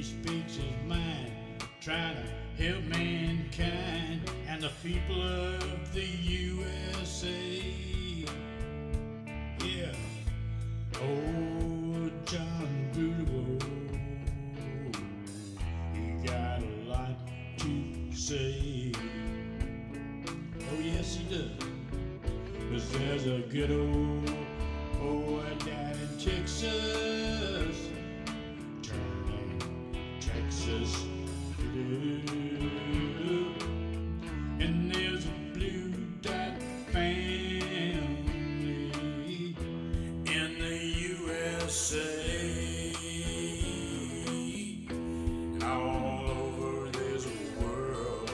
speaks his mind, trying to help mankind and the people of the USA. Yeah. Oh, John Boudreaux, he got a lot to say. Oh, yes, he does. 'Cause there's a good old boy down in Texas, turning Texas blue. And there's a blue dot family in the USA. And all over this world.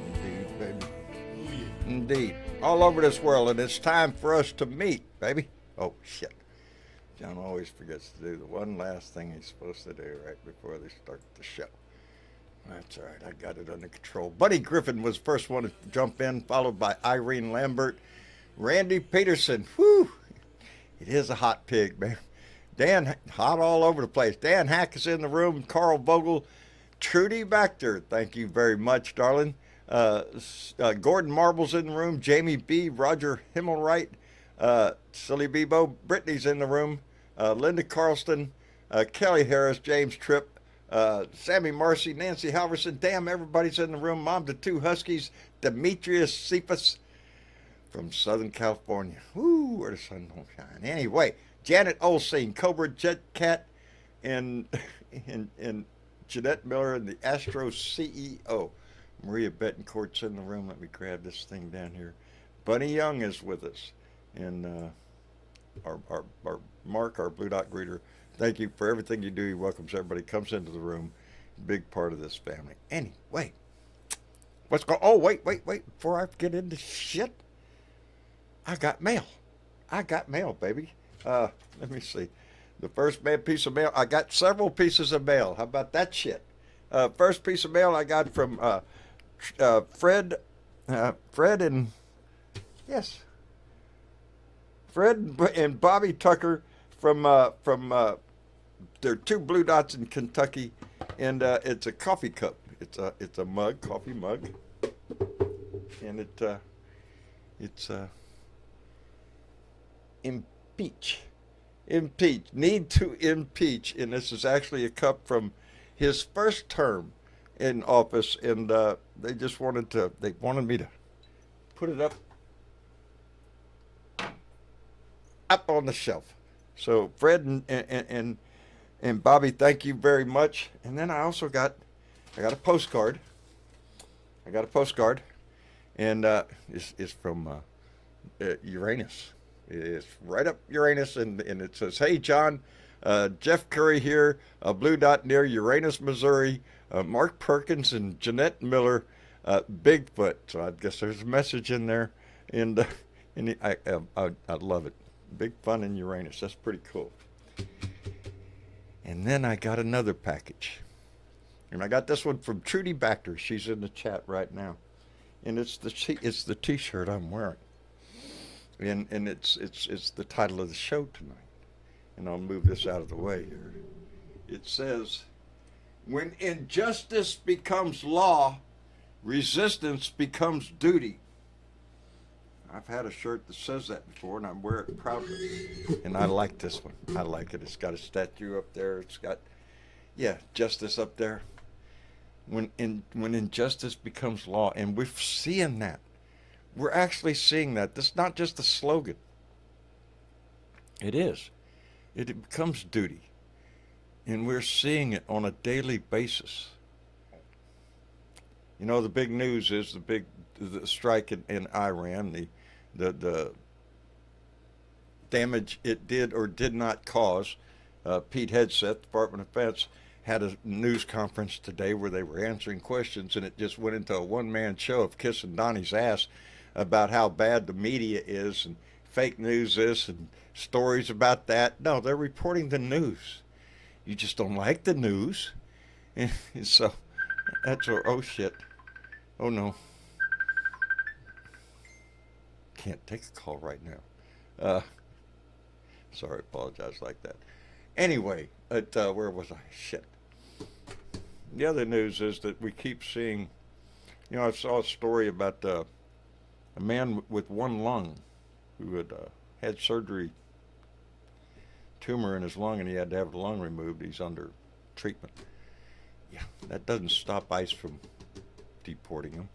Indeed, baby. Oh, yeah. Indeed. All over this world, and it's time for us to meet, baby. Oh, shit. John always forgets to do the one last thing he's supposed to do right before they start the show. That's all right. I got it under control. Buddy Griffin was the first one to jump in, followed by Irene Lambert. Randy Peterson. Whew. It is a hot pig, man. Dan, hot all over the place. Dan Hack is in the room. Carl Vogel. Trudy Baxter. Thank you very much, darling. Gordon Marble's in the room. Jamie B. Roger Himmelwright. Silly Bebo. Brittany's in the room. Linda Carlston. Kelly Harris. James Tripp. Sammy Marcy. Nancy Halverson. Damn, everybody's in the room. Mom to two Huskies. Demetrius Cephas from Southern California. Woo, where the sun don't shine. Anyway, Janet Olseen, Cobra Jet Cat, and Jeanette Miller, and the Astro CEO. Maria Betancourt's in the room. Let me grab this thing down here. Bunny Young is with us. And our Mark, our Blue Dot greeter, thank you for everything you do. He welcomes everybody, comes into the room. Big part of this family. Anyway, what's going on? Oh, wait. Before I get into shit, I got mail. Baby. Let me see. The first piece of mail. I got several pieces of mail. How about that shit? First piece of mail I got from Fred and Bobby Tucker from there are two Blue Dots in Kentucky, and it's a coffee cup. It's a mug, coffee mug, and it's impeach, need to impeach, and this is actually a cup from his first term in office, and they wanted me to put it up on the shelf. So Fred and Bobby, thank you very much. And then I also got a postcard. And it's from Uranus. It's right up Uranus, and it says, "Hey John, Jeff Curry here, a Blue Dot near Uranus, Missouri. Mark Perkins and Jeanette Miller, Bigfoot." So I guess there's a message in there, and I love it. Big fun in Uranus. That's pretty cool. And then I got another package, and I got this one from Trudy Baxter. She's in the chat right now, and it's the T-shirt I'm wearing, and it's the title of the show tonight. And I'll move this out of the way here. It says, "When injustice becomes law, resistance becomes duty." I've had a shirt that says that before, and I wear it proudly. And I like this one. I like it. It's got a statue up there. It's got, justice up there. When injustice becomes law, and we're seeing that. We're actually seeing that. This is not just a slogan. It is. It becomes duty. And we're seeing it on a daily basis. You know, the big news is the strike in Iran, the damage it did or did not cause. Pete Hegseth, Department of Defense, had a news conference today where they were answering questions, and it just went into a one-man show of kissing Donnie's ass about how bad the media is and fake news this and stories about that. No, they're reporting the news. You just don't like the news. And so that's oh shit. Oh no. Can't take a call right now. Sorry, apologize like that. Anyway, where was I? Shit. the other news is that we keep seeing, I saw a story about a man with one lung who had surgery, tumor in his lung, and he had to have the lung removed. He's under treatment. Yeah, that doesn't stop ICE from deporting him.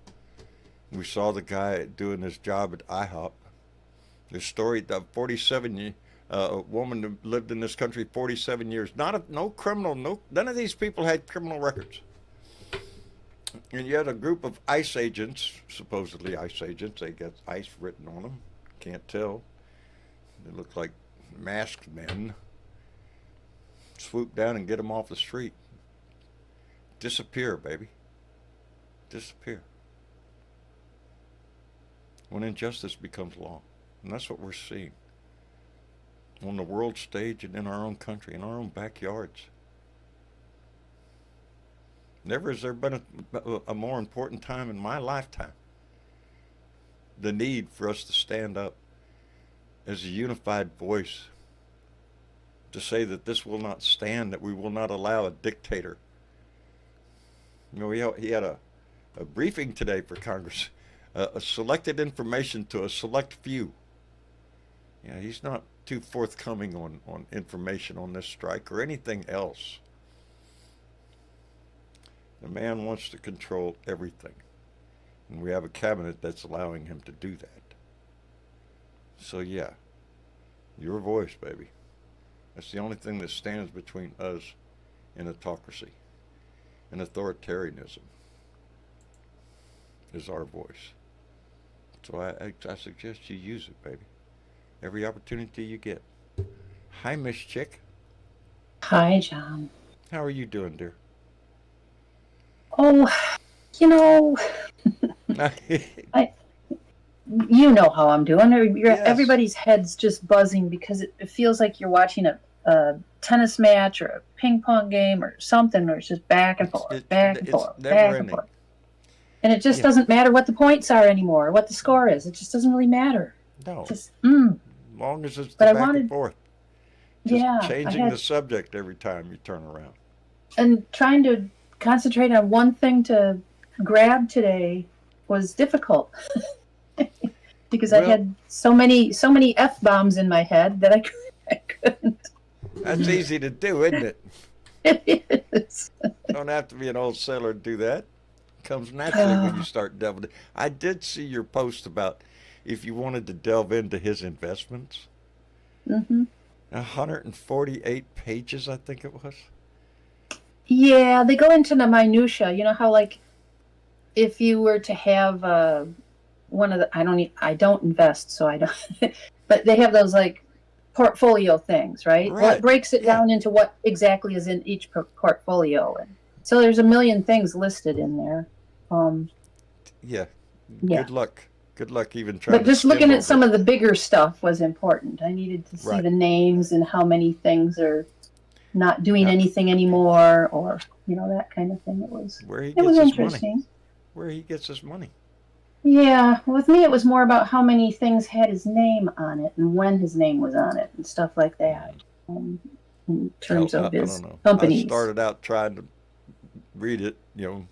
We saw the guy doing his job at IHOP. The story, the 47 a woman who lived in this country 47 years, no criminal, none of these people had criminal records. And you had a group of ICE agents, supposedly ICE agents, they got ICE written on them, can't tell. They look like masked men. Swoop down and get them off the street. Disappear, baby. Disappear. When injustice becomes law. And that's what we're seeing. On the world stage and in our own country, in our own backyards. Never has there been a more important time in my lifetime. The need for us to stand up as a unified voice to say that this will not stand, that we will not allow a dictator. He had a briefing today for Congress, a selected information to a select few. Yeah, he's not too forthcoming on information on this strike or anything else. The man wants to control everything. And we have a cabinet that's allowing him to do that. So yeah, your voice, baby. That's the only thing that stands between us and autocracy and authoritarianism is our voice. So I suggest you use it, baby. Every opportunity you get. Hi, Miss Chick. Hi, John. How are you doing, dear? Oh, I, you know how I'm doing. Yes. Everybody's head's just buzzing because it feels like you're watching a tennis match or a ping pong game or something, where it's just back and forth, back and forth, back and forth. And it just doesn't matter what the points are anymore, what the score is. It just doesn't really matter. No. Just, As long as it's back and forth. Just changing the subject every time you turn around. And trying to concentrate on one thing to grab today was difficult. Because I had so many F-bombs in my head that I couldn't. That's easy to do, isn't it? It is. Don't have to be an old sailor to do that. It comes naturally when you start delving. I did see your post about if you wanted to delve into his investments. Mm-hmm. 148 pages, I think it was. Yeah, they go into the minutia. You know how, like, if you were to have one of the, I don't invest, so I don't. But they have those like portfolio things, right? Well, it breaks it down into what exactly is in each portfolio, and so there's a million things listed in there. Yeah. Good luck. Good luck even trying. But just looking at some of the bigger stuff was important. I needed to see the names and how many things are not doing anything anymore, or that kind of thing. It was interesting. Money. Where he gets his money. Yeah, with me it was more about how many things had his name on it and when his name was on it and stuff like that. In terms of his companies. I started out trying to read it, and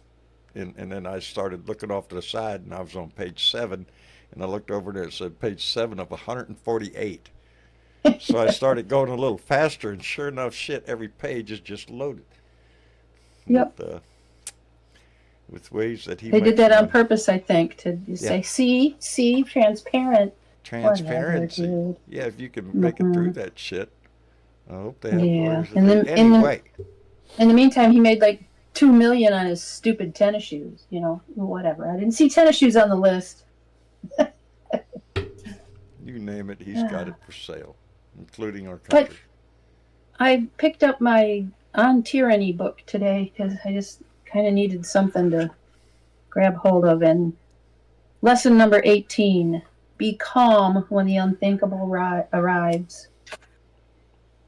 then I started looking off to the side, and I was on page 7, and I looked over there, it said page 7 of 148. So I started going a little faster, and sure enough, every page is just loaded. Yep. With ways that they did that on purpose, I think, to say, see, transparent. Transparency. Yeah, if you can make it through that shit. I hope they have lawyers. Anyway. In the meantime, he made like $2 million on his stupid tennis shoes. Whatever. I didn't see tennis shoes on the list. You name it, he's got it for sale, including our country. But I picked up my On Tyranny book today because I just kind of needed something to grab hold of. And lesson number 18, be calm when the unthinkable arrives.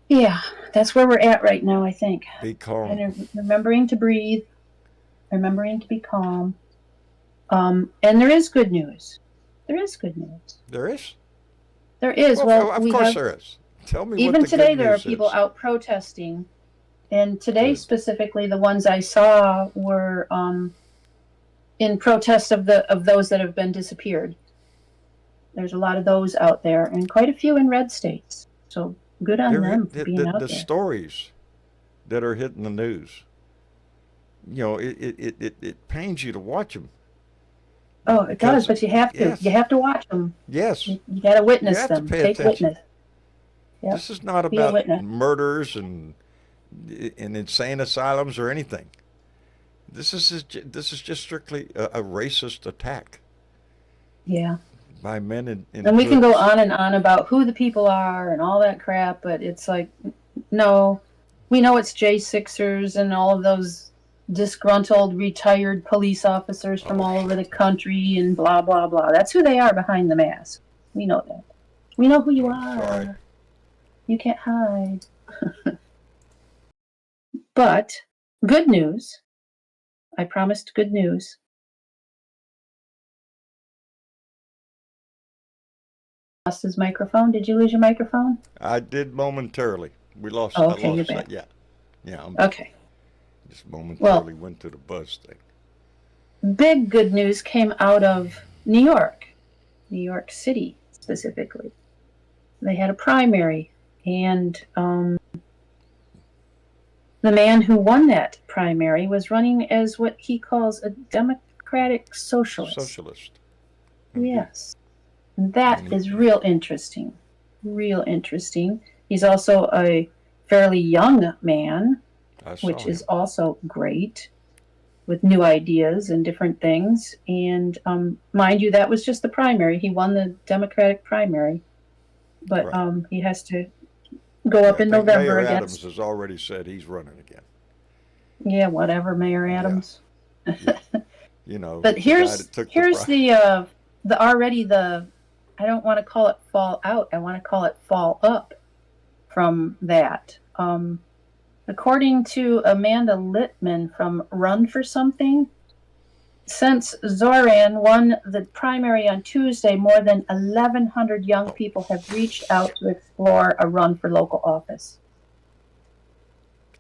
Yeah, that's where we're at right now, I think. Be calm. And remembering to breathe, remembering to be calm. And there is good news. There is good news. There is? There is. Well, of course there is. Tell me even what the today good there are news people is. out protesting And today, Good. specifically, the ones I saw were in protest of those that have been disappeared. There's a lot of those out there, and quite a few in red states. So good on them for being out The there. stories that are hitting the news, it pains you to watch them. Oh, it does, Because, but you have to. You yes, have to watch them. yes, You got to you witness have to them. pay Take attention. witness. Yep. This is not Be a about witness. murders and in insane asylums or anything. This is just strictly a racist attack Yeah. by men in And we can go hoods. on and on about who the people are and all that crap, but it's like, no, we know it's J6ers and all of those disgruntled retired police officers from Oh, all over the country and blah, blah, blah. That's who they are behind the mask. We know that. We know who you I'm sorry. are. You can't hide. But good news. I promised good news. Lost his microphone. Did you lose your microphone? I did momentarily. Oh, I okay, you're lost back. that. Yeah, yeah. I'm back. Okay. Just Well, momentarily went to the buzz thing. big good news came out of New York City specifically. They had a primary, and the man who won that primary was running as what he calls a democratic socialist. Socialist. Yes. That And is real interesting. Real interesting. He's also a fairly young man, I saw which is him. also great, with new ideas and different things. And mind you, that was just the primary. He won the Democratic primary, but Right. he has to go Yeah, up I in think November Mayor against, Adams has already said he's running again. yeah, whatever, Mayor Yeah, Adams. yeah. You know, But the guy that took the here's prize. the already the I don't want to call it fall out. I want to call it fall up from that. According to Amanda Littman from Run for Something, since Zoran won the primary on Tuesday, more than 1,100 young Oh, people have reached out to explore a run for local office.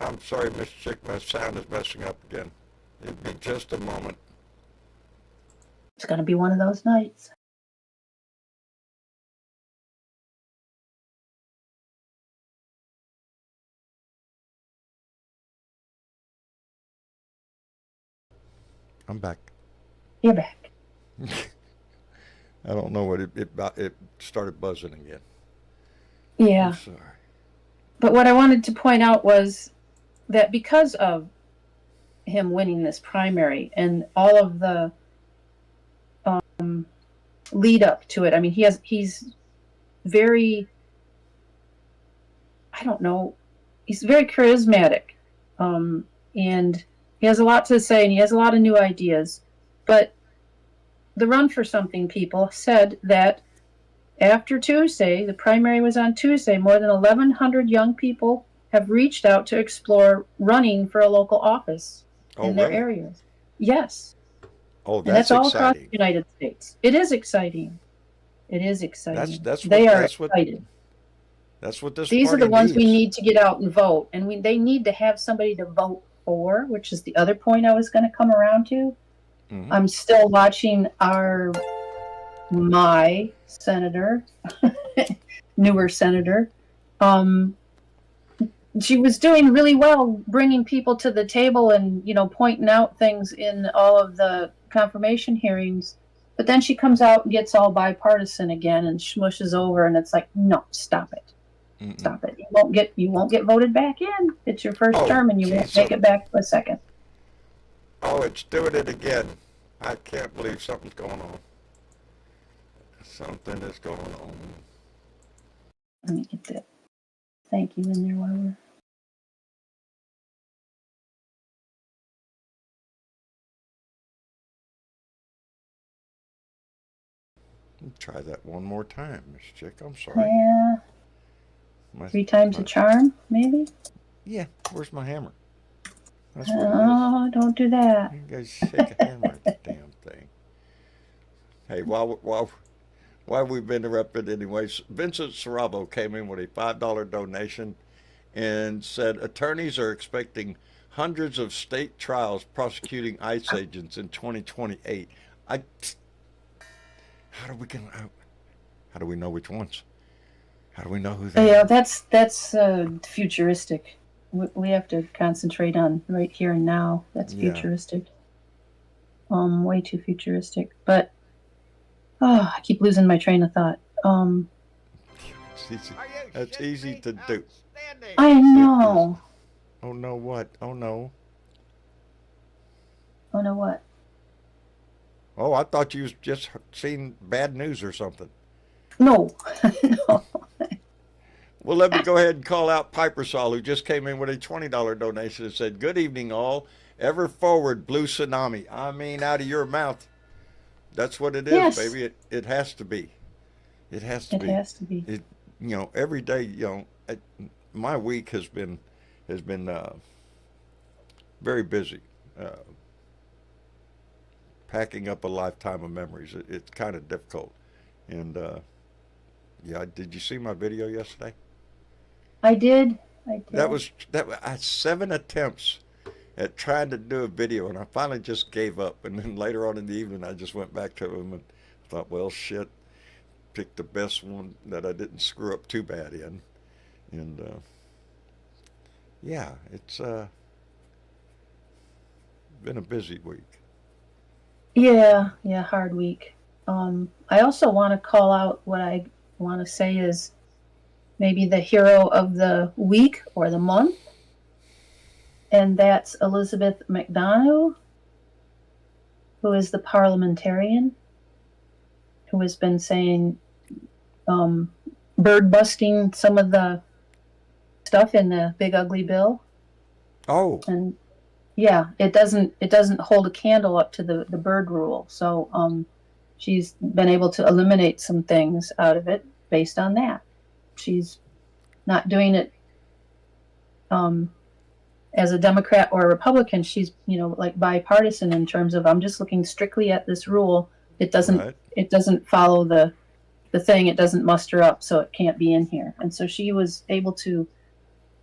I'm sorry, Miss Chick. My sound is messing up again. It'll be just a moment. It's going to be one of those nights. I'm back. You're back. I don't know what it started buzzing again. Yeah. I'm sorry. But what I wanted to point out was that because of him winning this primary and all of the lead up to it, I mean, he's very, I don't know, he's very charismatic, and he has a lot to say and he has a lot of new ideas. But the Run for Something people said that after Tuesday, the primary was on Tuesday, more than 1,100 young people have reached out to explore running for a local office Oh, in their really? areas. Yes. Oh, And that's that's all across the exciting. United States. It is exciting. It is That's exciting. that's They what are that's what excited. that's what this These are party the ones we needs. need to get out and vote. And they need to have somebody to vote for, which is the other point I was going to come around to. Hmm. I'm still watching my senator, newer senator. She was doing really well bringing people to the table and, pointing out things in all of the confirmation hearings. But then she comes out and gets all bipartisan again and smushes over, and it's like, no, stop it. Mm-mm. Stop it. You won't get voted back in. It's your first Oh, term and you geez, won't make it back to a second. oh, it's doing it again. I can't believe something's going on. Something is going on. Let me get that thank you in there while we're Try that one more time, Miss Chick. I'm sorry. yeah, My, 3 times a my, charm, maybe? yeah, where's my hammer? That's what it is. Oh, don't do that. You guys shake a hammer at the damn thing. Hey, while we've been interrupted anyways, Vincent Sarabo came in with a $5 donation, and said attorneys are expecting hundreds of state trials prosecuting ICE agents in 2028. I, how do we can, how do we know which ones? How do we know who they Yeah, are? that's futuristic. We have to concentrate on right here and now. That's Yeah. futuristic. Way too futuristic. But I keep losing my train of thought. It's easy. That's easy to do. I know. Oh no, what? Oh no. Oh no, what? Oh, I thought you was just seen bad news or something. No, no. Well, let me go ahead and call out Piper Sol, who just came in with a $20 donation and said, "Good evening, all. Ever forward, blue tsunami." I mean, out of your mouth. That's what it is, Yes. baby. It has to be. It has to It be. has to be. It, every day, my week has been very busy. Packing up a lifetime of memories. It's kind of difficult. And yeah, did you see my video yesterday? I did. That was I had 7 attempts at trying to do a video, and I finally just gave up. And then later on in the evening, I just went back to them and thought, well, shit, picked the best one that I didn't screw up too bad in. And yeah, it's been a busy week. Yeah, hard week. I also want to call out what I want to say is maybe the hero of the week or the month, and that's Elizabeth McDonough, who is the parliamentarian who has been saying, bird busting some of the stuff in the big ugly bill. Oh, And yeah, it doesn't hold a candle up to the bird rule. So she's been able to eliminate some things out of it based on that. She's not doing it as a Democrat or a Republican. She's like bipartisan in terms of, I'm just looking strictly at this rule. It doesn't right. it doesn't follow the thing. It doesn't muster up, so it can't be in here. And so she was able to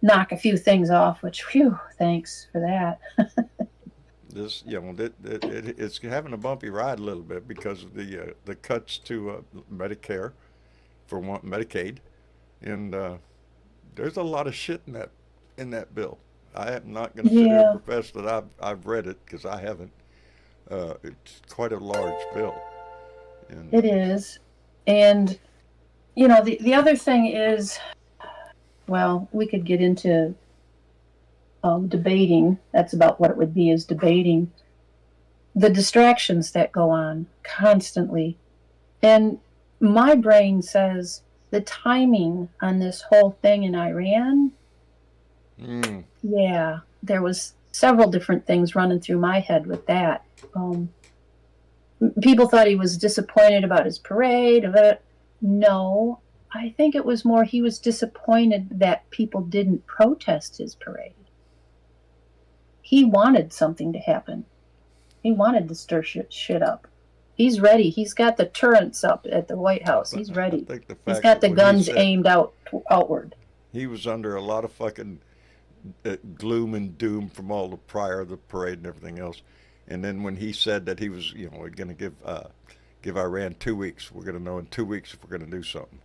knock a few things off, which, whew, thanks for that. This, it's having a bumpy ride a little bit because of the cuts to Medicare, for one, Medicaid, and there's a lot of shit in that bill. I am not going to sit here Yeah. and profess that I've read it because I haven't. It's quite a large bill. And, It is. And, the other thing is, well, we could get into debating. That's about what it would be, is debating the distractions that go on constantly. And my brain says the timing on this whole thing in Iran, yeah, there was several different things running through my head with that. People thought he was disappointed about his parade. No, I think it was more he was disappointed that people didn't protest his parade. He wanted something to happen. He wanted to stir shit up. He's ready. He's got the turrets up at the White House. He's ready. I think the fact He's got that the when guns said aimed outward. he was under a lot of fucking gloom and doom from all the parade and everything else. And then when he said that he was, going to give Iran 2 weeks, we're going to know in 2 weeks if we're going to do something.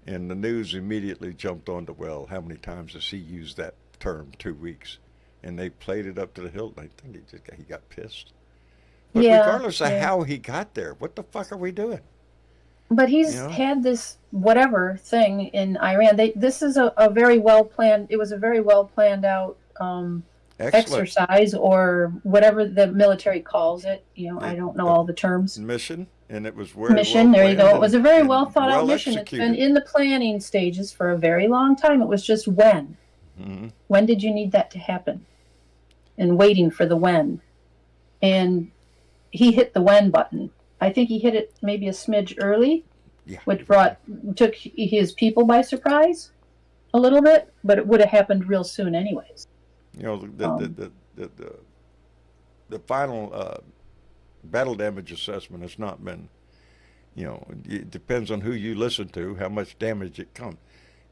And the news immediately jumped on to, well, how many times has he used that term, 2 weeks? And they played it up to the hilt. I think he got pissed. But regardless of how he got there, what the fuck are we doing? But he's had this whatever thing in Iran. This is a very well planned. It was a very well planned out exercise, or whatever the military calls it. I don't know all the terms. Mission, and it was very mission. Well there you go. It was a very well thought out well mission. executed. It's been in the planning stages for a very long time. It was just when. Mm-hmm. When did you need that to happen? And waiting for the when. And he hit the when button. I think he hit it maybe a smidge early, which took his people by surprise a little bit, but it would have happened real soon anyways. The final battle damage assessment has not been, it depends on who you listen to, how much damage it comes.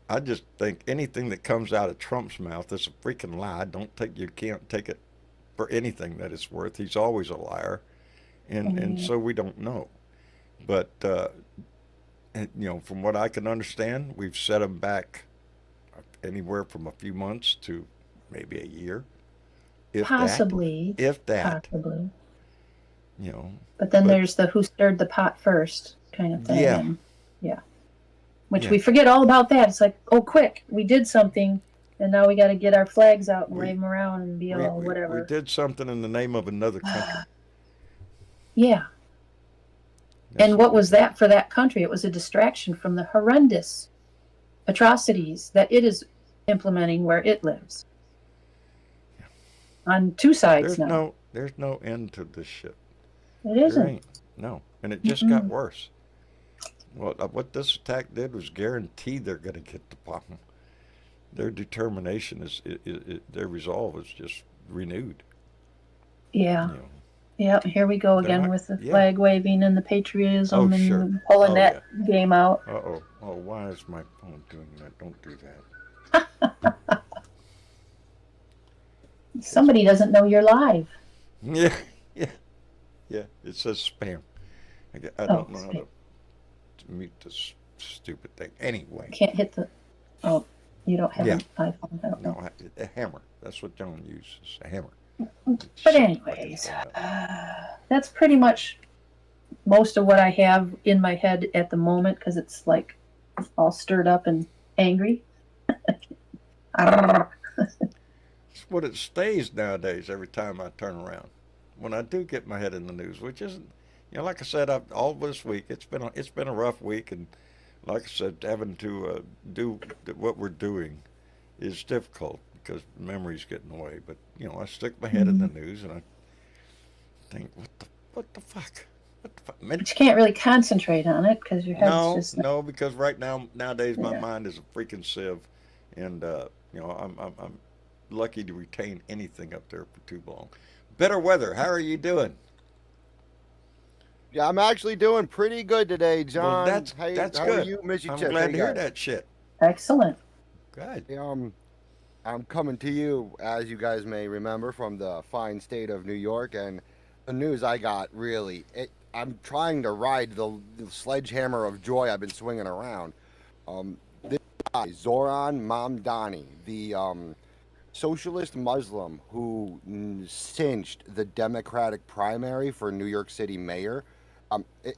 I just think anything that comes out of Trump's mouth is a freaking lie. You can't take it for anything that it's worth. He's always a liar, and Mm, so we don't know. But from what I can understand, we've set him back anywhere from a few months to maybe a year, if that, possibly, if that. possibly. You know, But then but there's the who stirred the pot first kind of thing, yeah, and yeah, which yeah, we forget all about that. It's like, oh, quick, we did something, and now we got to get our flags out and we wave them around and be we all we we whatever. did something in the name of another country. Yeah. That's And what what we was did. that for that country? It was a distraction from the horrendous atrocities that it is implementing where it lives on two sides now. There's no end to this shit. It There isn't. ain't. No, and it just got Mm-mm. worse. Well, what this attack did was guarantee they're going to get the bomb. Their determination their resolve is just renewed. Yeah. You know, Yeah. Here we go they're again not. with the Yeah. flag waving and the Oh patriotism sure. and pulling Oh that yeah. game out. Uh-oh. Oh, why is my phone doing that? Don't do that. It's, Somebody doesn't know you're live. yeah, yeah, yeah. It says spam. I Oh, don't know how to mute this stupid thing. Anyway, can't hit the. Oh, you don't have yeah. an iPhone. I don't know. No, a hammer. That's what John uses. A hammer. But Shit, I can anyways, find out. that's pretty much most of what I have in my head at the moment because it's like all stirred up and angry. It's what it stays nowadays every time I turn around. When I do get my head in the news, which isn't, like I said, all this week it's been a rough week, and like I said, having to do what we're doing is difficult because memory's getting away. But I stick my head in the Mhm. news and I think, what the fuck, what the fuck? But you can't really concentrate on it because your head's No, just no, because nowadays my yeah. mind is a freaking sieve, and I'm lucky to retain anything up there for too long. Better weather. How are you doing? Yeah, I'm actually doing pretty good today, Well, John. Hey, that's how are good. you, Missy I'm Chips? How glad you to hear guys? that shit. Excellent. Good. Hey, I'm coming to you, as you guys may remember, from the fine state of New York, and the news I got I'm trying to ride the sledgehammer of joy I've been swinging around. This guy, Zoran Mamdani, the socialist Muslim who cinched the Democratic primary for New York City mayor.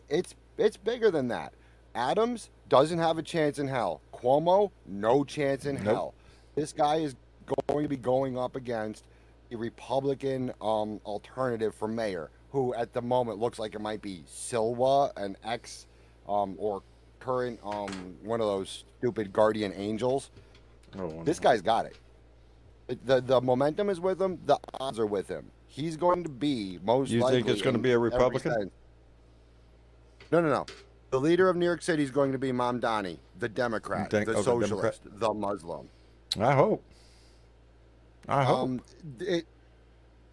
It's bigger than that. Adams doesn't have a chance in hell. Cuomo, no chance in Nope. hell. This guy is going to be going up against a Republican alternative for mayor, who at the moment looks like it might be Silva, an ex or current one of those stupid guardian angels. Oh, This no. guy's got it. The momentum is with him. The odds are with him. He's going to be most You think it's likely going to in be a every Republican? sense. No. The leader of New York City is going to be Mamdani, the Democrat, the The Democrat? socialist, the Muslim. I hope. I hope. It,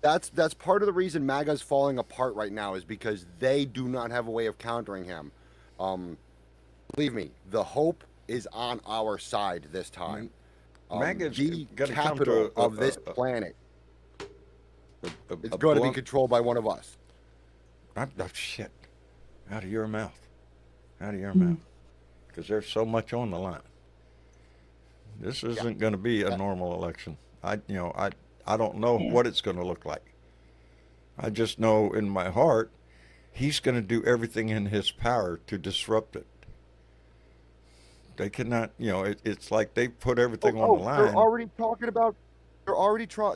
that's part of the reason MAGA's falling apart right now is because they do not have a way of countering him. Believe me, the hope is on our side this time. MAGA's The going to come capital to of this planet a is going to be blunt. controlled by one of us. Oh, shit. Out of your mouth. Out of your Mm. mouth. Because there's so much on the line. This isn't going to be a normal election. I don't know Yeah. what it's going to look like. I just know in my heart he's going to do everything in his power to disrupt it. They cannot, it's like they put everything on the line. They're already talking about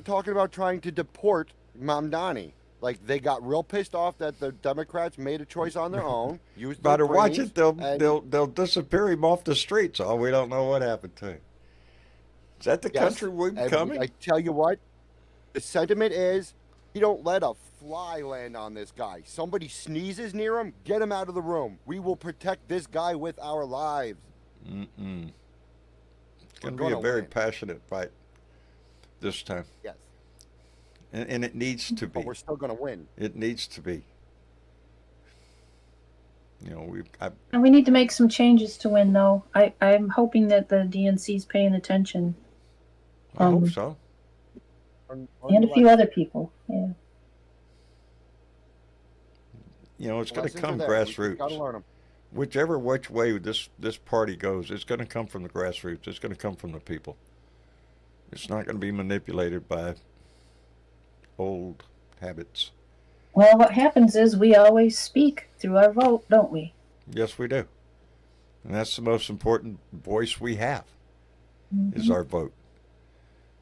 talking about trying to deport Mamdani. Like they got real pissed off that the Democrats made a choice on their own. Used their Better watch brains, it. They'll and they'll disappear him off the streets. Oh, we don't know what happened to him. Is that the yes, country we're and becoming? I tell you what, the sentiment is, you don't let a fly land on this guy. Somebody sneezes near him, get him out of the room. We will protect this guy with our lives. Mm-mm. It's We're going to be a gonna very win. passionate fight this time, Yes, and it needs to but be. we're still gonna win. It needs to be. You know, And we need to make some changes to win, though. I'm hoping that the DNC's paying attention. I hope so. And a few other people. Yeah. You know, it's going to Lessons are come there. We just gotta grassroots. learn them. Whichever which way this party goes, it's going to come from the grassroots. It's going to come from the people. It's not going to be manipulated by old habits. Well, what happens is we always speak through our vote, don't we? Yes, we do. And that's the most important voice we have, is Mhm. our vote.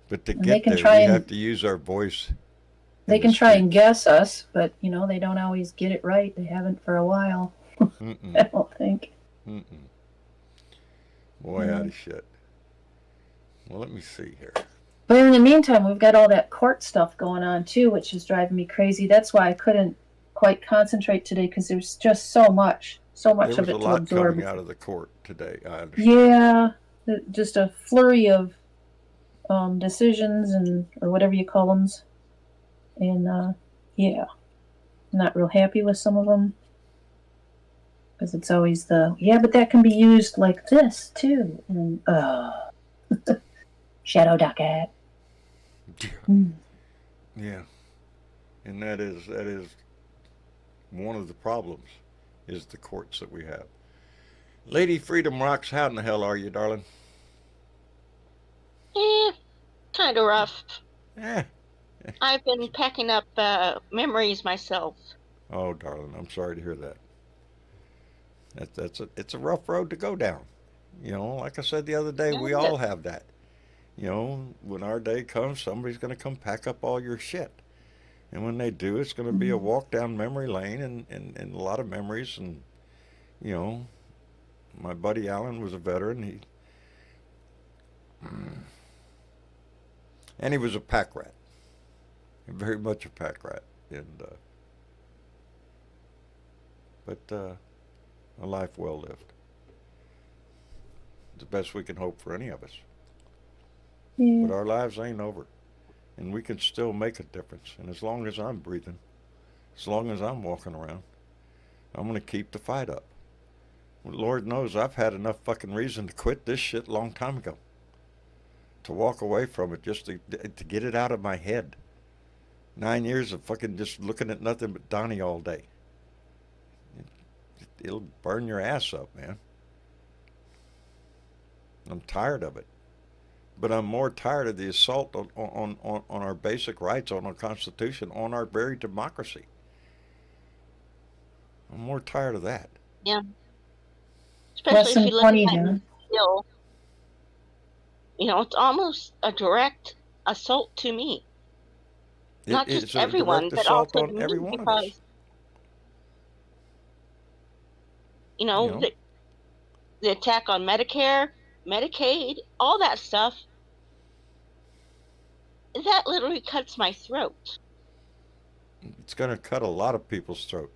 But to And they get can there, try we and have to use our voice. they in the can try and streets. guess us, but they don't always get it right. They haven't for a while. Mm-mm. I don't think. Mm-mm. Boy, Yeah. howdy shit. Well, let me see here. But in the meantime, we've got all that court stuff going on too, which is driving me crazy. That's why I couldn't quite concentrate today, because there's just so much There of was a it to lot absorb. coming out of the court today, I understand. Yeah, just a flurry of decisions or whatever you call them, and yeah, not real happy with some of them, because it's always but that can be used like this too, and shadow docket. Mm. Yeah. And that is one of the problems, is the courts that we have. Lady Freedom Rocks, how in the hell are you, darling? Kind of rough. Eh. I've been packing up memories myself. Oh, darling, I'm sorry to hear that. It's a rough road to go down. You know, like I said the other day, we all have that. You know, when our day comes, somebody's going to come pack up all your shit. And when they do, it's going to be a walk down memory lane and a lot of memories. And, you know, my buddy Alan was a veteran. And he was a pack rat. Very much a pack rat. And, but a life well lived. The best we can hope for any of us. Yeah. But our lives ain't over. And we can still make a difference. And as long as I'm breathing, as long as I'm walking around, I'm going to keep the fight up. Well, Lord knows I've had enough fucking reason to quit this shit a long time ago. To walk away from it, just to get it out of my head. 9 years of fucking just looking at nothing but Donnie all day. It'll burn your ass up, man. I'm tired of it. But I'm more tired of the assault on our basic rights, on our Constitution, on our very democracy. I'm more tired of that. Yeah. Especially if you look at that bill. It's almost a direct assault to me. Not just everyone, but also on every one of us. The attack on Medicare, Medicaid, all that stuff, that literally cuts my throat. It's going to cut a lot of people's throat.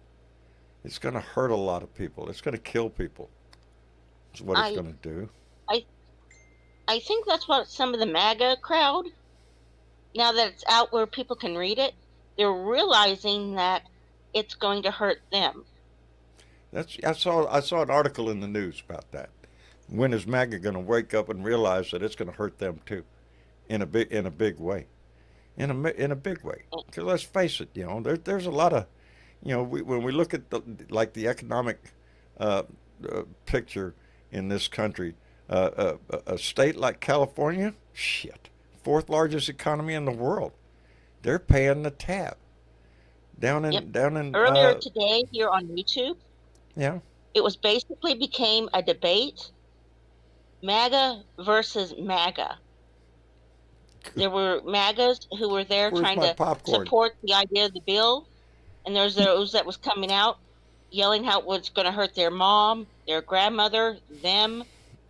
It's going to hurt a lot of people. It's going to kill people. That's what it's going to do. I think that's what some of the MAGA crowd, now that it's out where people can read it, they're realizing that it's going to hurt them. I saw an article in the news about that. When is MAGA going to wake up and realize that it's going to hurt them too, in a big way, in a big way? Because let's face it, there's a lot of, when we look at the economic picture in this country, a state like California, shit, fourth largest economy in the world, they're paying the tab. Down in earlier today here on YouTube. Yeah. It was basically became a debate, MAGA versus MAGA. There were MAGAs who were there trying to support the idea of the bill, and there's those that was coming out yelling how it was going to hurt their mom, their grandmother, them.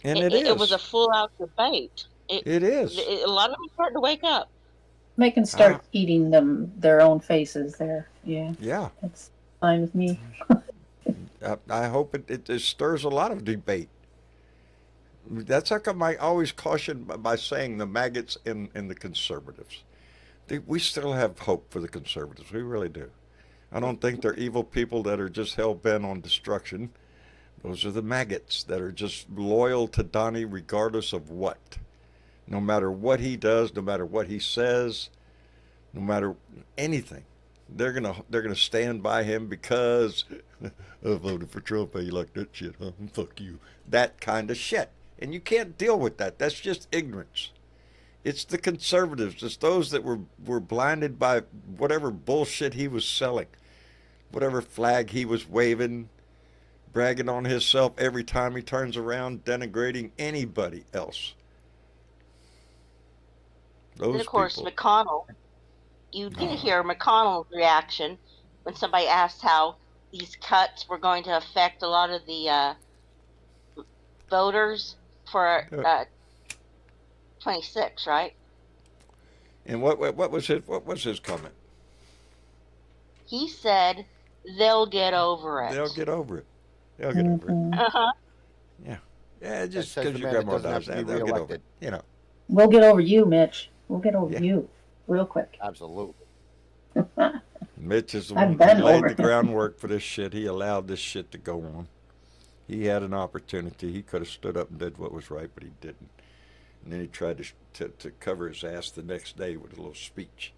And it was a full-out debate. It is. A lot of them starting to wake up. They can start eating their own faces there. Yeah. Yeah. That's fine with me. I hope it stirs a lot of debate. That's how come I always caution by saying the maggots and the conservatives. We still have hope for the conservatives. We really do. I don't think they're evil people that are just hell-bent on destruction. Those are the maggots that are just loyal to Donnie regardless of what. No matter what he does, no matter what he says, no matter anything, they're gonna stand by him because I voted for Trump. How you like that shit, huh? Fuck you. That kind of shit. And you can't deal with that. That's just ignorance. It's the conservatives. It's those that were blinded by whatever bullshit he was selling, whatever flag he was waving, bragging on himself every time he turns around, denigrating anybody else. Those and of course, people. McConnell. You did hear McConnell's reaction when somebody asked how these cuts were going to affect a lot of the voters for 26, right? And what was his comment? He said they'll get over it. They'll get over it. They'll get over it. Uh-huh. Yeah. Yeah, just That says because the your man that grandma doesn't have dies, to be they'll get over reelected. it. You know. We'll get over you, Mitch. We'll get over Yeah. you real quick. Absolutely. Mitch is the I've one been who laid over the him. groundwork for this shit. He allowed this shit to go on. He had an opportunity. He could have stood up and did what was right, but he didn't. And then he tried to cover his ass the next day with a little speech.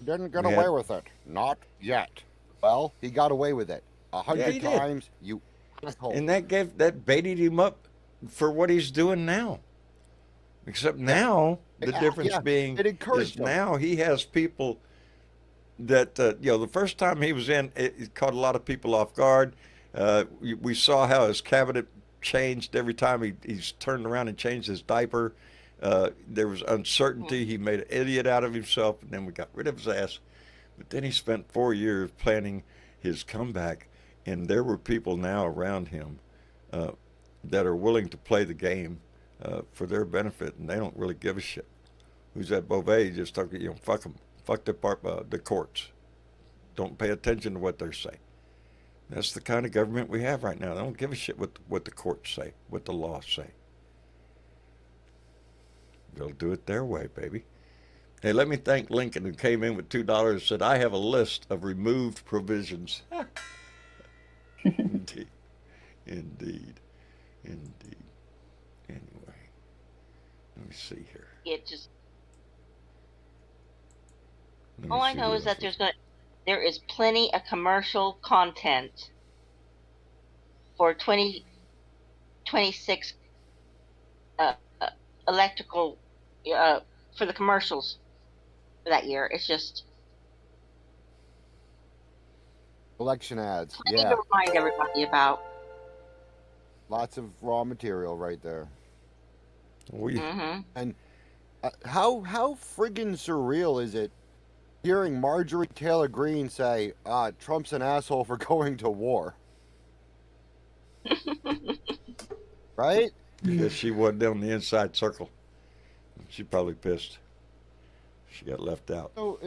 Didn't get We away had- with it. Not yet. Well, he got away with it. 100 he did. times, you asshole. And that baited him up for what he's doing now. Except now, the Yeah, difference yeah, being it is encouraged him. now he has people that, the first time he was in, it caught a lot of people off guard. We saw how his cabinet changed every time he's turned around and changed his diaper. There was uncertainty. He made an idiot out of himself, and then we got rid of his ass. But then he spent 4 years planning his comeback, and there were people now around him that are willing to play the game for their benefit, and they don't really give a shit. Who's that Beauvais? Just talk, fuck them, fuck the courts. Don't pay attention to what they're saying. That's the kind of government we have right now. They don't give a shit what the courts say, what the laws say. They'll do it their way, baby. Hey, let me thank Lincoln, who came in with $2 and said, I have a list of removed provisions. Indeed. Indeed. Anyway, let me see here. It just. Let me All I see know what is that else there is plenty of commercial content for 2026 electrical for the commercials for that year. It's just Election ads. plenty Yeah. to remind everybody about. Lots of raw material right there. we, Mm-hmm. How friggin' surreal is it hearing Marjorie Taylor Greene say, Trump's an asshole for going to war? Right? Because she wasn't on the inside circle. She probably pissed. She got left out. So,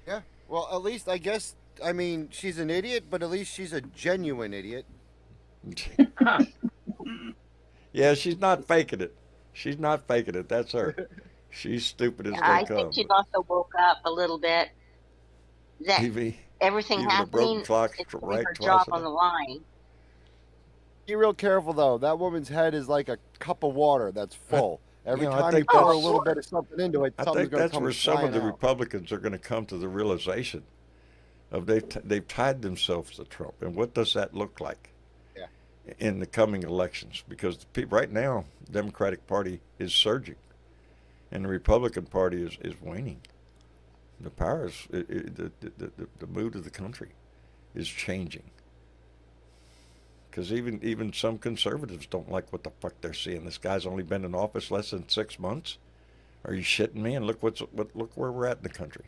yeah. Well, at least I guess, I mean, she's an idiot, but at least she's a genuine idiot. Yeah, she's not faking it. She's not faking it. That's her. She's stupid as I they come. think she's also woke up a little bit. That Even everything a broken happening, clock it's putting right her twice job a on day. the line. Be real careful, though. That woman's head is like a cup of water that's full. Every I time you think pour a that's- little bit of something into it, I something's think going to that's come where some of the flying out. Republicans are going to come to the realization of they've tied themselves to Trump, and what does that look like in the coming elections? Because the people right now, the Democratic Party is surging, and the Republican Party is waning. The power is the mood of the country is changing. Because even some conservatives don't like what the fuck they're seeing. This guy's only been in office less than 6 months. Are you shitting me? And look look where we're at in the country.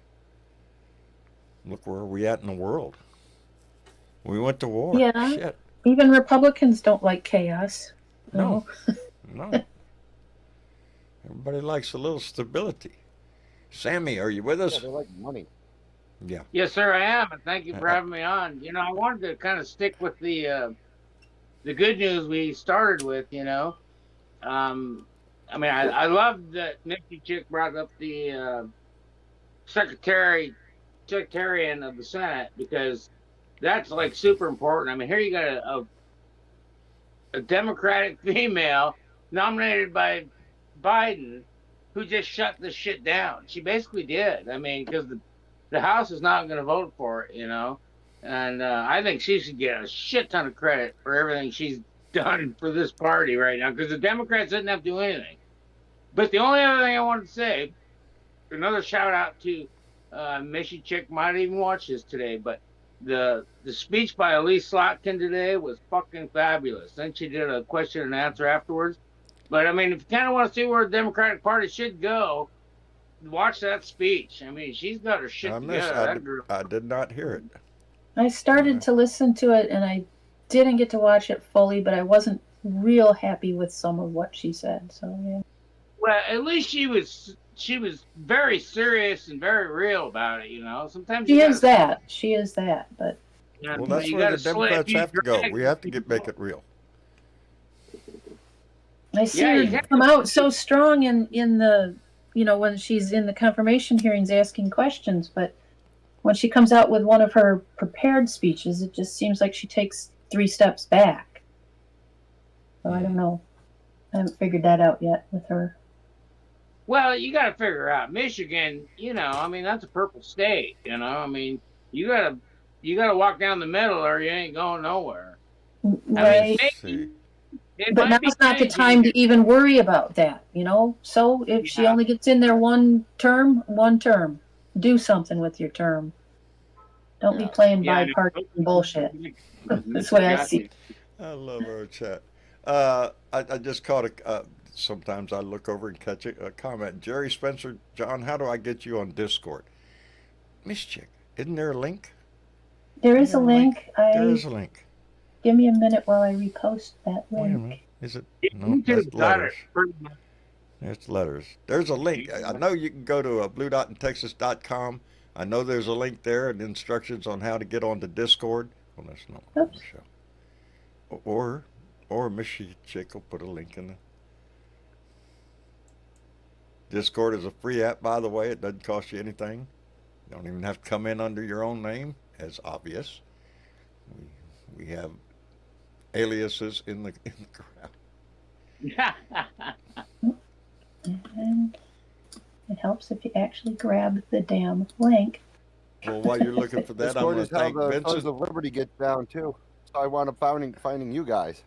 Look where we're at in the world. We went to war. Yeah. Shit. Even Republicans don't like chaos. No. No. Everybody likes a little stability. Sammy, are you with Yeah, us? they like money. Yeah. Yes, sir, I am, and thank you for having me on. I wanted to kind of stick with the good news we started with. I love that Nikki Chick brought up the secretarian of the Senate, because That's like super important. I mean, here you got a Democratic female nominated by Biden who just shut this shit down. She basically did. I mean, because the House is not going to vote for it, you know. And I think she should get a shit ton of credit for everything she's done for this party right now, because the Democrats didn't have to do anything. But the only other thing I wanted to say, another shout out to Missy Chick might even watch this today, but the speech by Elise Slotkin today was fucking fabulous. Then she did a question and answer afterwards. But I mean, if you kind of want to see where the Democratic Party should go, watch that speech. I mean, she's got her shit together. That girl. I did not hear it. I started to listen to it, and I didn't get to watch it fully, but I wasn't real happy with some of what she said. So yeah. Well, at least she was very serious and very real about it. You know, sometimes she is that. She is that, but. Well, that's where the Democrats have to go. We have to make it real. I see her come out so strong in the, you know, when she's in the confirmation hearings asking questions, but when she comes out with one of her prepared speeches, it just seems like she takes 3 steps back. So I don't know. I haven't figured that out yet with her. Well, you got to figure out Michigan. You know, I mean, that's a purple state. You know, I mean, you gotta walk down the middle, or you ain't going nowhere. Right. I mean, but now's not the time to even worry about that. You know. So if she only gets in there one term, do something with your term. Don't be playing bipartisan bullshit. That's the way I see it. I love our chat. I just caught sometimes I look over and catch a comment. Jerry Spencer, John, how do I get you on Discord? Miss Chick, isn't there a link? There is a link. There is a link. Give me a minute while I repost that link. Wait a minute. Is it? No, that's letters. It's letters. There's a link. I know you can go to bluedotintexas.com. I know there's a link there and instructions on how to get on the Discord. Well, that's not on the show. Or Miss Chick will put a link in the Discord. Is a free app, by the way. It doesn't cost you anything. You don't even have to come in under your own name, as obvious. We have aliases in the crowd. And it helps if you actually grab the damn link. Well, while you're looking for that, I'm going to thank Vincent. Sons of Liberty get down too. So I wound up finding you guys.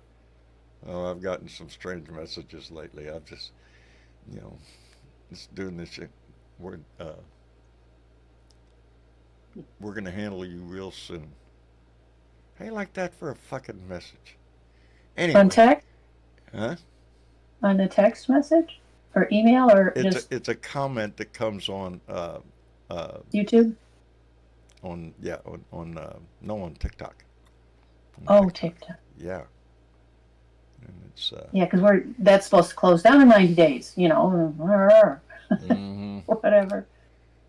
Oh, I've gotten some strange messages lately. I've just, just doing this shit. We're going to handle you real soon. How you like that for a fucking message? Anyway. On text? Huh? On a text message? Or email? Or it's a comment that comes on YouTube? On TikTok. TikTok. Yeah. And it's because that's supposed to close down in 90 days, whatever.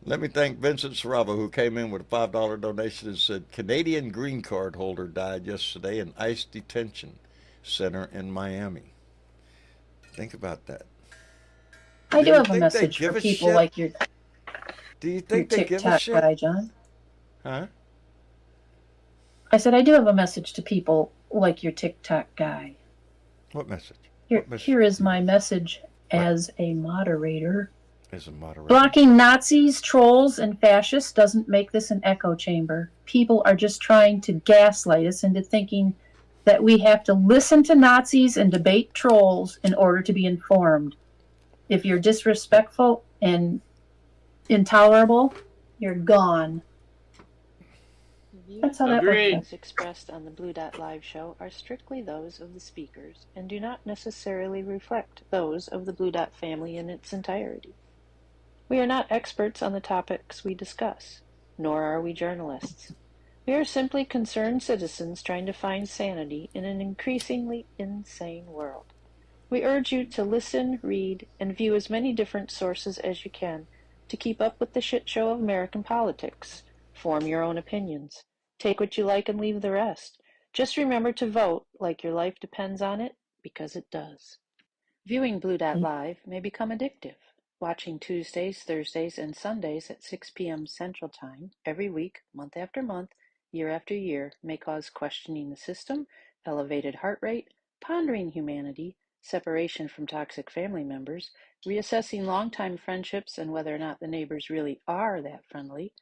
Let me thank Vincent Sarava, who came in with a $5 donation and said, Canadian green card holder died yesterday in ICE detention center in Miami. Think about that. I do have a message for people like your. Do you think they give a shit? Guy, John? Huh? I said I do have a message to people like your TikTok guy. What message? Here is my message as a moderator. As a moderator. Blocking Nazis, trolls, and fascists doesn't make this an echo chamber. People are just trying to gaslight us into thinking that we have to listen to Nazis and debate trolls in order to be informed. If you're disrespectful and intolerable, you're gone. That's how that works. Views expressed on the Blue Dot Live show are strictly those of the speakers and do not necessarily reflect those of the Blue Dot family in its entirety. We are not experts on the topics we discuss, nor are we journalists. We are simply concerned citizens trying to find sanity in an increasingly insane world. We urge you to listen, read, and view as many different sources as you can to keep up with the shit show of American politics. Form your own opinions. Take what you like and leave the rest. Just remember to vote like your life depends on it, because it does. Viewing Blue Dot Live may become addictive. Watching Tuesdays, Thursdays, and Sundays at 6 p.m. Central Time every week, month after month, year after year may cause questioning the system, elevated heart rate, pondering humanity, separation from toxic family members, reassessing longtime friendships and whether or not the neighbors really are that friendly.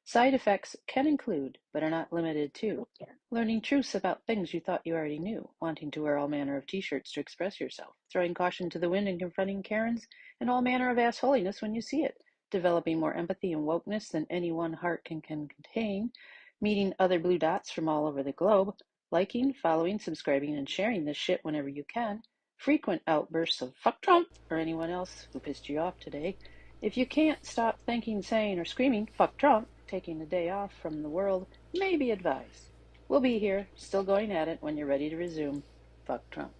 Side effects can include, but are not limited to, learning truths about things you thought you already knew, wanting to wear all manner of t-shirts to express yourself, throwing caution to the wind and confronting Karens, and all manner of assholiness when you see it, developing more empathy and wokeness than any one heart can contain, meeting other blue dots from all over the globe, liking, following, subscribing, and sharing this shit whenever you can, frequent outbursts of fuck Trump or anyone else who pissed you off today. If you can't stop thinking, saying, or screaming fuck Trump, taking a day off from the world may be advised. We'll be here, still going at it when you're ready to resume. Fuck Trump.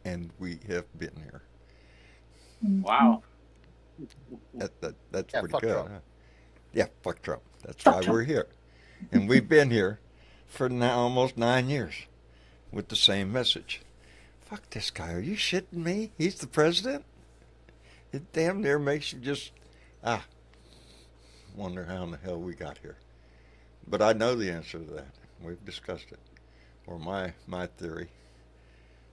And we have been here. Wow. That's Yeah, pretty fuck good. Trump. Huh? Yeah, fuck Trump. That's Fuck why Trump. we're here. And we've been here for now almost 9 years with the same message. Fuck this guy. Are you shitting me? He's the president? It damn near makes you just, wonder how in the hell we got here. But I know the answer to that. We've discussed it. Or my theory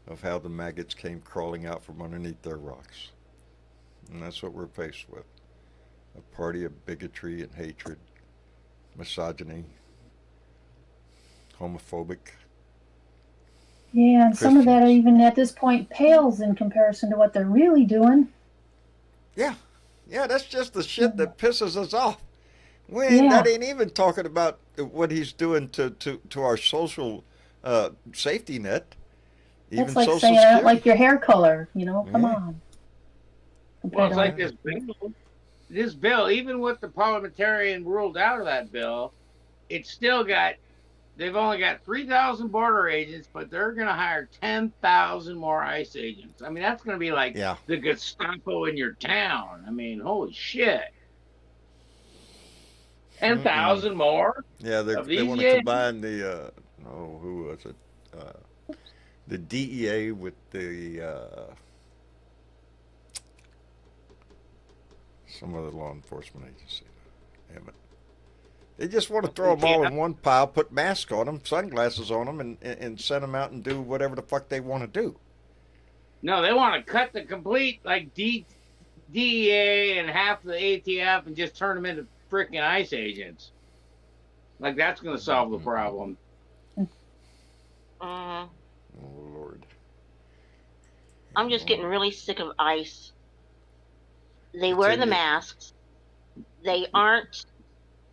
of how the maggots came crawling out from underneath their rocks. And that's what we're faced with. A party of bigotry and hatred, misogyny, homophobic. Yeah, and some of that Christians. even at this point pales in comparison to what they're really doing. Yeah, that's just the shit that pisses us off. Yeah. That ain't even talking about what he's doing to our social safety net. Even That's like Social saying I Security. don't like your hair color, come Yeah. on. Well, it's like Yeah. this bill, even with the parliamentarian ruled out of that bill, it's still got, they've only got 3,000 border agents, but they're going to hire 10,000 more ICE agents. I mean, that's going to be like Yeah. the Gestapo in your town. I mean, holy shit. 10,000 more? Yeah, Of they these want to yet? combine the who was it? The DEA with the some other law enforcement agency. Damn it. They just want to throw them all in one pile, put masks on them, sunglasses on them, and send them out and do whatever the fuck they want to do. No, they want to cut the complete like DEA and half the ATF and just turn them into freaking ICE agents. Like that's going to solve the problem. Oh Lord. I'm just getting really sick of ICE. They wear the masks. They aren't.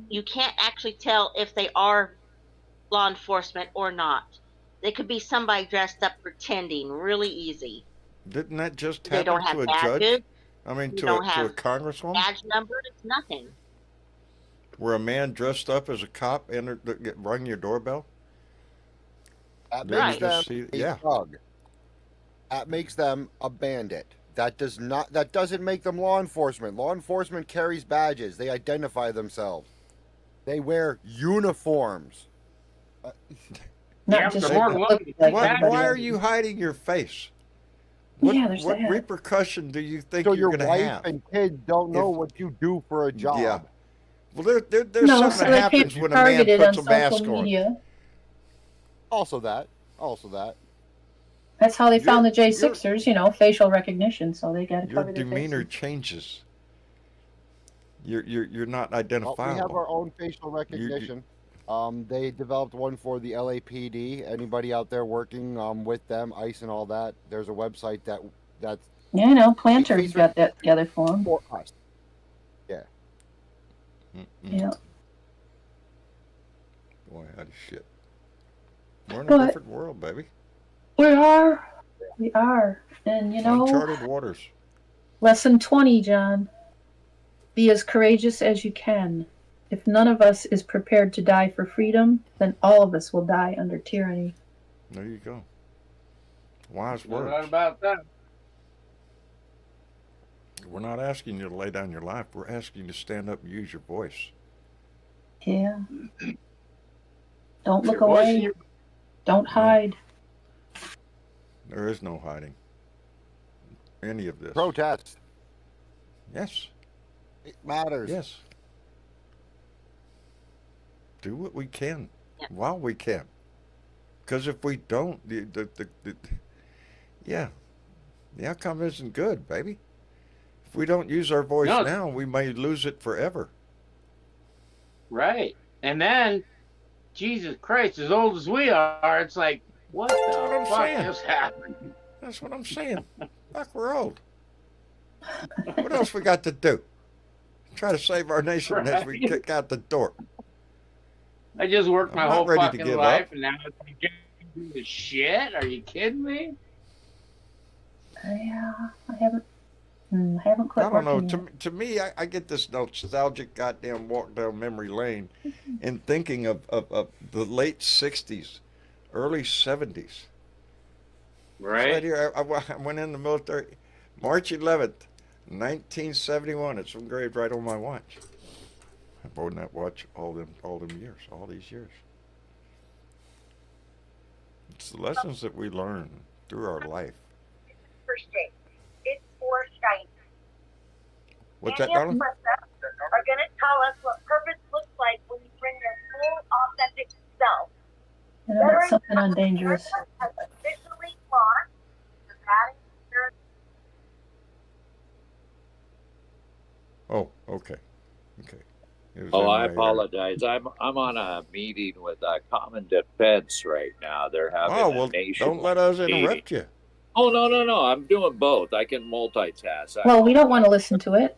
You can't actually tell if they are law enforcement or not. They could be somebody dressed up pretending really easy. Didn't that just They happen don't have to a badges. judge? I mean, to a congresswoman? Badge number, it's nothing. Where a man dressed up as a cop rang your doorbell? That Didn't makes you them just see- a yeah. thug. That makes them a bandit. That doesn't make them law enforcement. Law enforcement carries badges. They identify themselves. They wear uniforms. Not just more look like Why everybody are else. you hiding your face? There's What that. repercussion do you think So you're your going to wife have? and kids don't know what you do for a job. Yeah. Well, there's No, something so that they happens can't be when a man targeted puts on a mask social on. media. Also that. That's how they found the Your- J6ers, facial recognition, so they got to Your cover their demeanor faces. changes. You're not Well, identifiable. we have our own facial recognition. They developed one for the LAPD. Anybody out there working with them, ICE and all that, there's a website that's Yeah, I know. Planters got that together for them. for us. Yeah. Yeah. Boy, how does shit. We're in a But- different world, baby. We are. And, Uncharted waters. lesson 20, John. Be as courageous as you can. If none of us is prepared to die for freedom, then all of us will die under tyranny. There you go. Wise No doubt words. about that. We're not asking you to lay down your life. We're asking you to stand up and use your voice. Yeah. Don't look Your voice away. and your- Don't hide. There is no hiding any of this. Protest. Yes. It matters. Yes. do what we can Yeah. while we can. Because if we don't, yeah, the outcome isn't good, baby. If we don't use our voice No, now, we may lose it forever. right. And then, Jesus Christ, as old as we are, it's like, what the fuck just happened? That's what I'm saying. Fuck, we're old. What else we got to do? Try to save our nation as we kick out the door. I just worked my whole ready to fucking give life, up. and now it's like, do the shit? Are you kidding me? Yeah, I haven't quit I don't know. working yet. To me, I get this nostalgic goddamn walk down memory lane and thinking of the late 60s, early 70s. Right here, I went in the military March 11th, 1971. It's engraved right on my watch. I've worn that watch all these years. It's the lessons that we learn through our life. First date. It's for shiny. What's that, Any of darling? us are going to tell us what purpose looks like when you bring their full, authentic self. You know, that's something on Dangerous. Has officially launched the batting. Oh, okay. I apologize. I'm on a meeting with Common Defense right now. They're having a national don't let us interrupt you. Oh, no. I'm doing both. I can multitask. Well, we don't want to listen to it.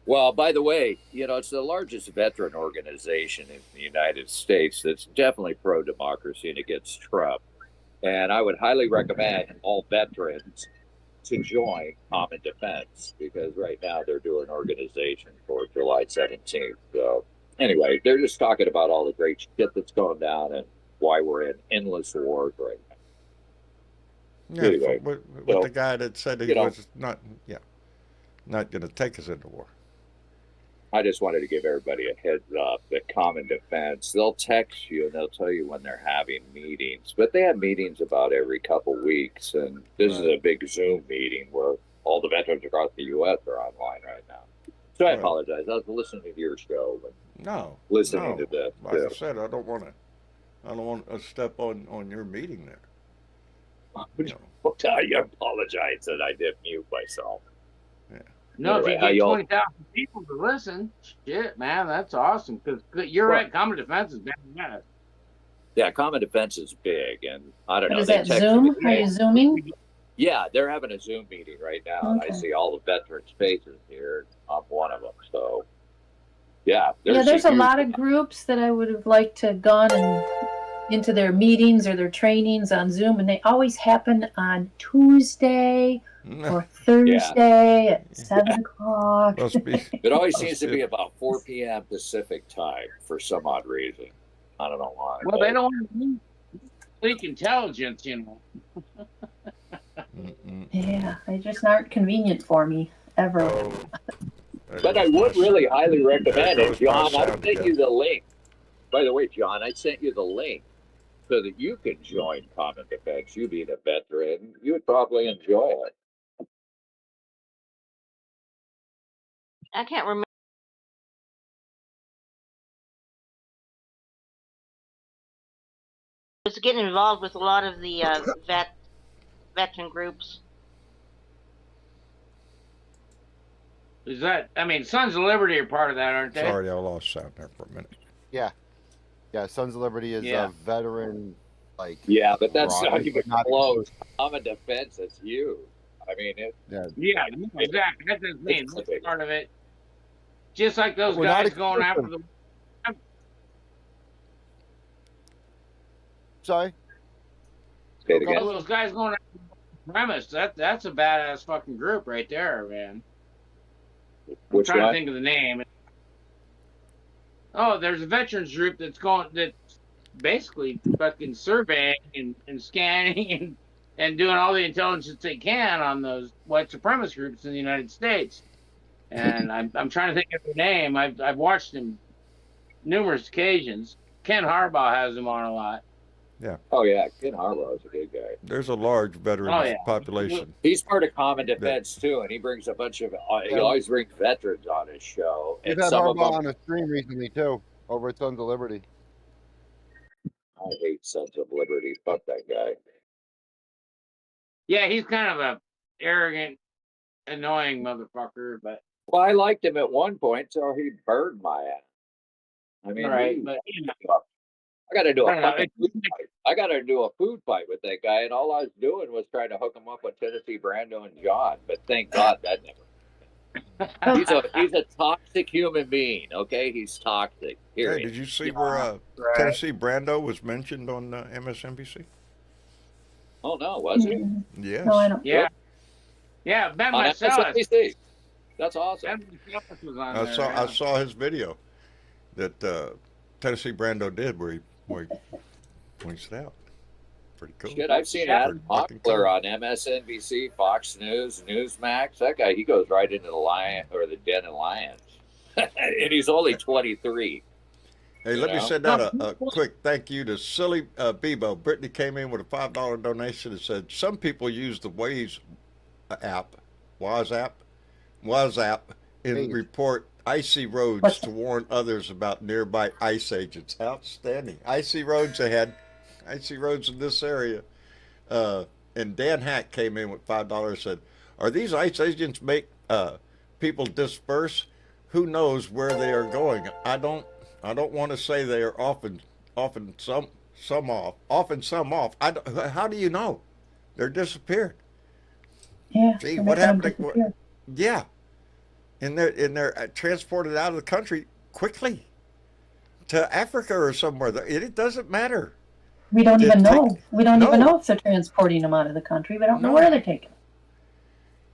Well, by the way, it's the largest veteran organization in the United States that's definitely pro-democracy and against Trump. And I would highly recommend all veterans to join Common Defense, because right now they're doing organization for July 17th. So anyway, they're just talking about all the great shit that's going down and why we're in endless wars right now. Yeah, anyway, with the guy that said he was not going to take us into war. I just wanted to give everybody a heads up that Common Defense, they'll text you and they'll tell you when they're having meetings, but they have meetings about every couple weeks, and this is a big Zoom meeting where all the veterans across the U.S. are online right now. So I apologize. I was listening to your show, but listening to this. Like I said, I don't want to step on your meeting there. I apologize that I didn't mute myself. Yeah. No, anyway, if you get 20,000 people to listen, shit, man, that's awesome. Because you're right, Common Defense is bad. Yeah, Common Defense is big, and I don't know. Is that Zoom? Are you Zooming? Yeah, they're having a Zoom meeting right now, and I see all the veterans' faces here. I'm one of them, so yeah. There's a lot of groups that I would have liked to have gone and into their meetings or their trainings on Zoom, and they always happen on Tuesday or Thursday at 7 o'clock. It always seems to be about 4 p.m. Pacific time for some odd reason. I don't know why. Well, they don't want to leak intelligence, Yeah, they just aren't convenient for me ever. But I would really highly recommend it, John. I sent you the link. By the way, John, I sent you the link so that you can join Common Defense. You being a veteran, you would probably enjoy it. I can't remember. I was getting involved with a lot of the veteran groups. Is that? I mean, Sons of Liberty are part of that, aren't they? Sorry, I lost sound there for a minute. Yeah, Sons of Liberty is a veteran, like. Yeah, but that's not even close. Common Defense is huge. I mean, Yeah, exactly. That's the thing. That's part of it. Just like those guys going after the. Sorry. All those guys going after the premise. That's a badass fucking group right there, man. I'm trying to think of the name. Oh, there's a veterans group that's basically fucking surveying and scanning and doing all the intelligence they can on those white supremacist groups in the United States. And I'm trying to think of their name. I've watched them numerous occasions. Ken Harbaugh has them on a lot. Yeah. Oh yeah, Ken Harbaugh is a good guy. There's a large veteran population. He's part of Common Defense too, and he brings a bunch of. He always brings veterans on his show. We've had Harbaugh on a stream recently too. over at Sons of Liberty. I hate Sons of Liberty. Fuck that guy. Yeah, he's kind of a arrogant, annoying motherfucker, but. Well, I liked him at one point till he burned my ass. I mean, right, but you know, I got to do I a fucking food fight. I got to do a food fight with that guy, and all I was doing was trying to hook him up with Tennessee Brando and John. But thank God that never. He's a toxic human being. Okay, he's toxic. Period. Hey, did you see where Tennessee Brando was mentioned on MSNBC? Oh no, was he? Yes. No, I don't. Yeah. Yeah, Ben myself. That's awesome. I saw his video that Tennessee Brando did where he points it out. Pretty cool. Shit, I've seen Adam Mockler on MSNBC, Fox News, Newsmax. That guy, he goes right into the lion or the den of lions, and he's only 23. Hey, let me send out a quick thank you to Silly Bebo. Brittany came in with a $5 donation and said some people use the Waze app, and report icy roads to warn others about nearby ice agents. Outstanding. Icy roads ahead. Icy roads in this area. And Dan Hack came in with $5 and said, are these ice agents make people disperse? Who knows where they are going? I don't want to say they are often some off. How do you know? They're disappeared. Yeah. See what happened? Yeah. And they're transported out of the country quickly to Africa or somewhere. It doesn't matter. We don't even know. We don't even know if they're transporting them out of the country. We don't know where they're taking them.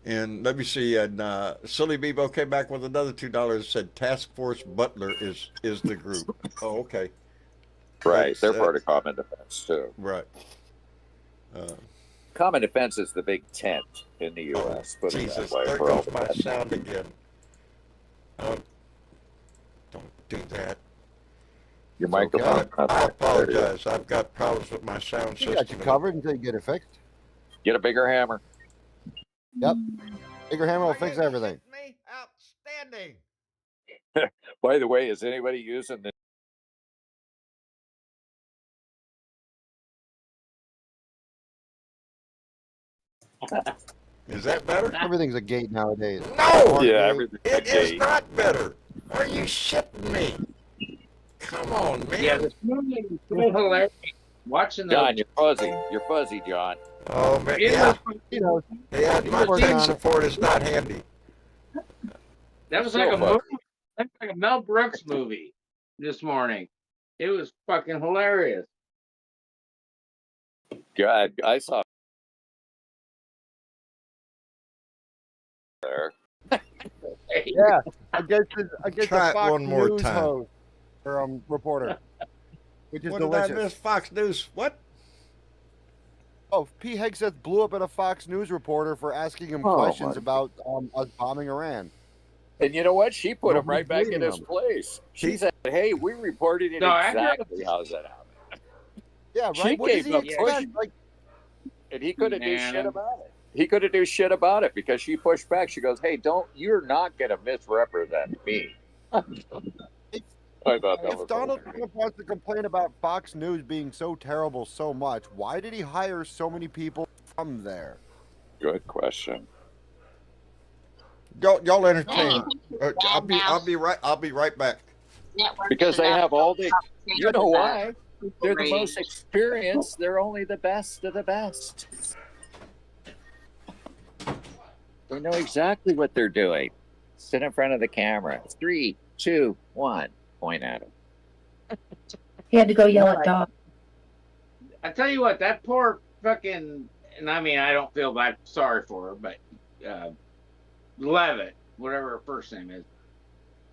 And let me see. And Silly Bebo came back with another $2. Said Task Force Butler is the group. Oh, okay. Right. They're part of Common Defense too. Right. Common Defense is the big tent in the U.S. Put Jesus, it that way there for goes all my that. sound again. Don't do that. Your microphone. I apologize. I've got problems with my sound system. You got you covered until you get it fixed. Get a bigger hammer. Yep. Bigger hammer will fix everything. Outstanding. By the way, is anybody using the Is that better? Everything's a gate nowadays. No! Yeah, everything's a It is gate. not better. Are you shitting me? Come on, man. Yeah, this movie is so hilarious. Watching those. John, you're fuzzy. You're fuzzy, John. Oh, man. It Yeah. was- You know, Yeah, my tech support is not handy. That was So like a fuzzy. movie. That's like a Mel Brooks movie this morning. It was fucking hilarious. God, I saw there. yeah, against Try the it Fox one more News time. host or reporter, which is What delicious. did I miss? Fox News. What? Oh, Pete Hegseth blew up at a Fox News reporter for asking him Oh, questions my about us bombing Iran. And you know what? She put him Nobody's right back in believing his him. place. She said, "Hey, we reported it No, exactly. How's that happen?" Yeah, right. She What does gave he up expect? pushing. Like, And he couldn't do Man. shit about it. He couldn't do shit about it because she pushed back. She goes, "Hey, you're not going to misrepresent me." I thought that if was Donald hilarious. Trump wants to complain about Fox News being so terrible so much, why did he hire so many people from there? Good question. Y'all entertain. Hey, I'll be right back. Network Because they have all the, you know why? They're the Great. most experienced. They're only the best of the best. They know exactly what they're doing. Sit in front of the camera. 3, 2, 1. Point at them. He had to go yell at dog. I tell you what, that poor fucking, and I mean, I don't feel bad, sorry for her, but Levitt, whatever her first name is.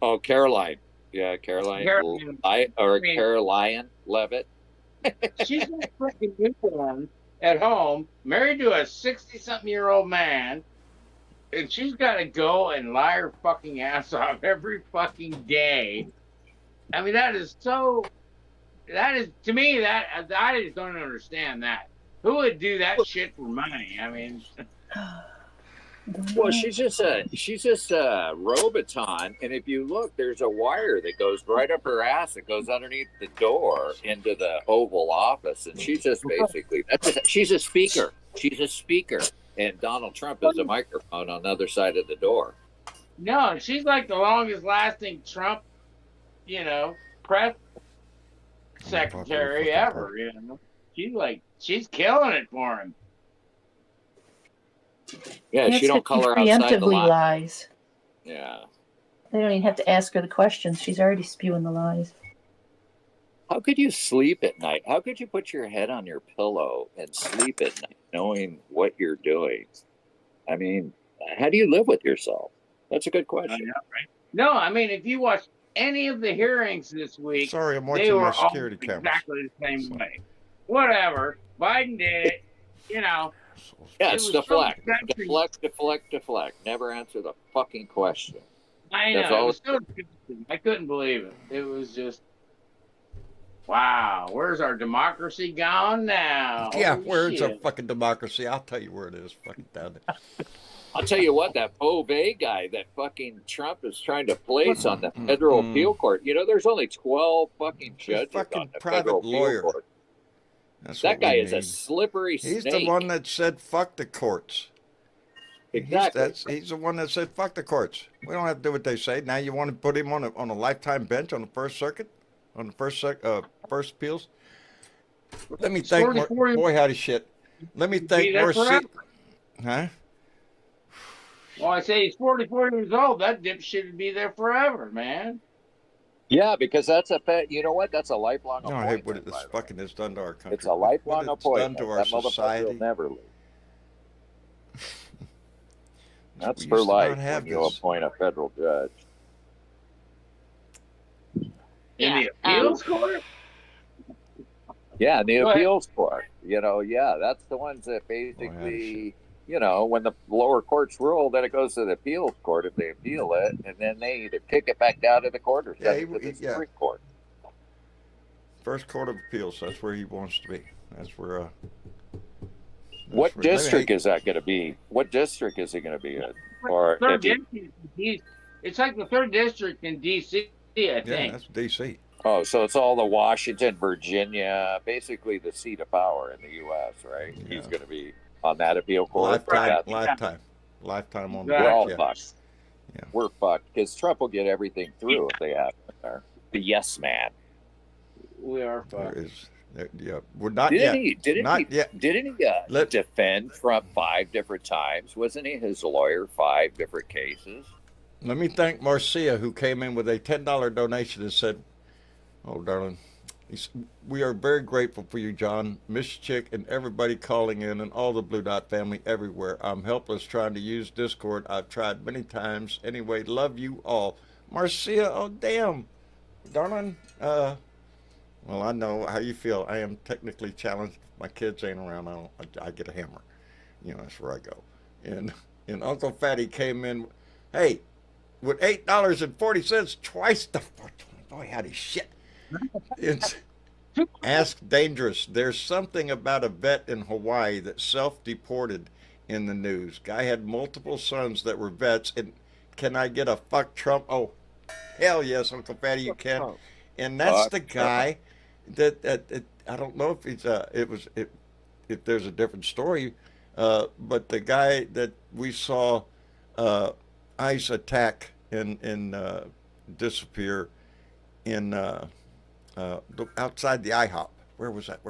Oh, Caroline. Yeah, Caroline. Caroline Levitt. She's a fucking newborn at home, married to a 60-something-year-old man, and she's got to go and lie her fucking ass off every fucking day. I mean, that is to me, that I just don't understand that. Who would do that shit for money? I mean, Well, she's just a Roboton, and if you look, there's a wire that goes right up her ass. That goes underneath the door into the Oval Office, and she's just basically she's a speaker. She's a speaker, and Donald Trump is a microphone on the other side of the door. No, she's like the longest lasting Trump, press secretary ever. She's killing it for him. Yeah, she don't color outside the line. Lies. Yeah. They don't even have to ask her the questions. She's already spewing the lies. How could you sleep at night? How could you put your head on your pillow and sleep at night knowing what you're doing? I mean, how do you live with yourself? That's a good question. Know, right? No, I mean, if you watch any of the hearings this week, sorry, I'm watching my security all cameras. Exactly the same way. Whatever. Biden did it, Yeah, it's deflect. Deflect. Never answer the fucking question. I know. It was so disgusting. I couldn't believe it. It was just, wow. Where's our democracy gone now? Yeah, where's our fucking democracy? I'll tell you where it is. Fucking down there. I'll tell you what, that Beauvais guy that fucking Trump is trying to place on the federal appeal court. There's only 12 fucking judges on the federal appeal court. That guy is a slippery snake. He's the one that said fuck the courts. Exactly. He's the one that said fuck the courts. We don't have to do what they say. Now you want to put him on a lifetime bench on the First Circuit, on the first appeals. Let me thank boy howdy shit. Let me thank Marcia. Huh? Well, I say he's 44 years old. That dipshit would be there forever, man. Yeah, because that's you know what? That's a lifelong appointment. I hate what it's fucking has done to our country. It's a lifelong appointment. Done to our society. Will never leave. That's for life when you appoint a federal judge. In the appeals court? Yeah, in the appeals court. That's the ones that basically, when the lower courts rule, then it goes to the appeals court if they appeal it, and then they either kick it back down to the court or send it to the Supreme Court. First Court of Appeals, that's where he wants to be. That's where... What district is that going to be? What district is it going to be in? Or it's like the 3rd district in D.C., I think. Yeah, that's D.C. Oh, so it's all the Washington, Virginia, basically the seat of power in the U.S., right? Yeah. He's going to be on that appeal court. Lifetime on the We're all fucked. Yeah. We're fucked because Trump will get everything through if they have him there. The yes man. We are fucked. We're not Didn't yet. he defend Trump 5 different times? Wasn't he his lawyer 5 different cases? Let me thank Marcia, who came in with a $10 donation and said, "Oh, darling, we are very grateful for you, John, Miss Chick, and everybody calling in, and all the Blue Dot family everywhere. I'm helpless trying to use Discord. I've tried many times. Anyway, love you all." Marcia, oh, damn. Darling, well, I know how you feel. I am technically challenged. If my kids ain't around, I get a hammer. That's where I go. And Uncle Fatty came in, hey, with $8.40, twice the fortune. Boy, howdy shit. It's Ask Dangerous. There's something about a vet in Hawaii that self-deported in the news. Guy had multiple sons that were vets. And can I get a fuck Trump? Oh, hell yes, Uncle Fatty, you can. And that's the guy that I don't know if he's if there's a different story, but the guy that we saw ICE attack and disappear in outside the IHOP. Where was that?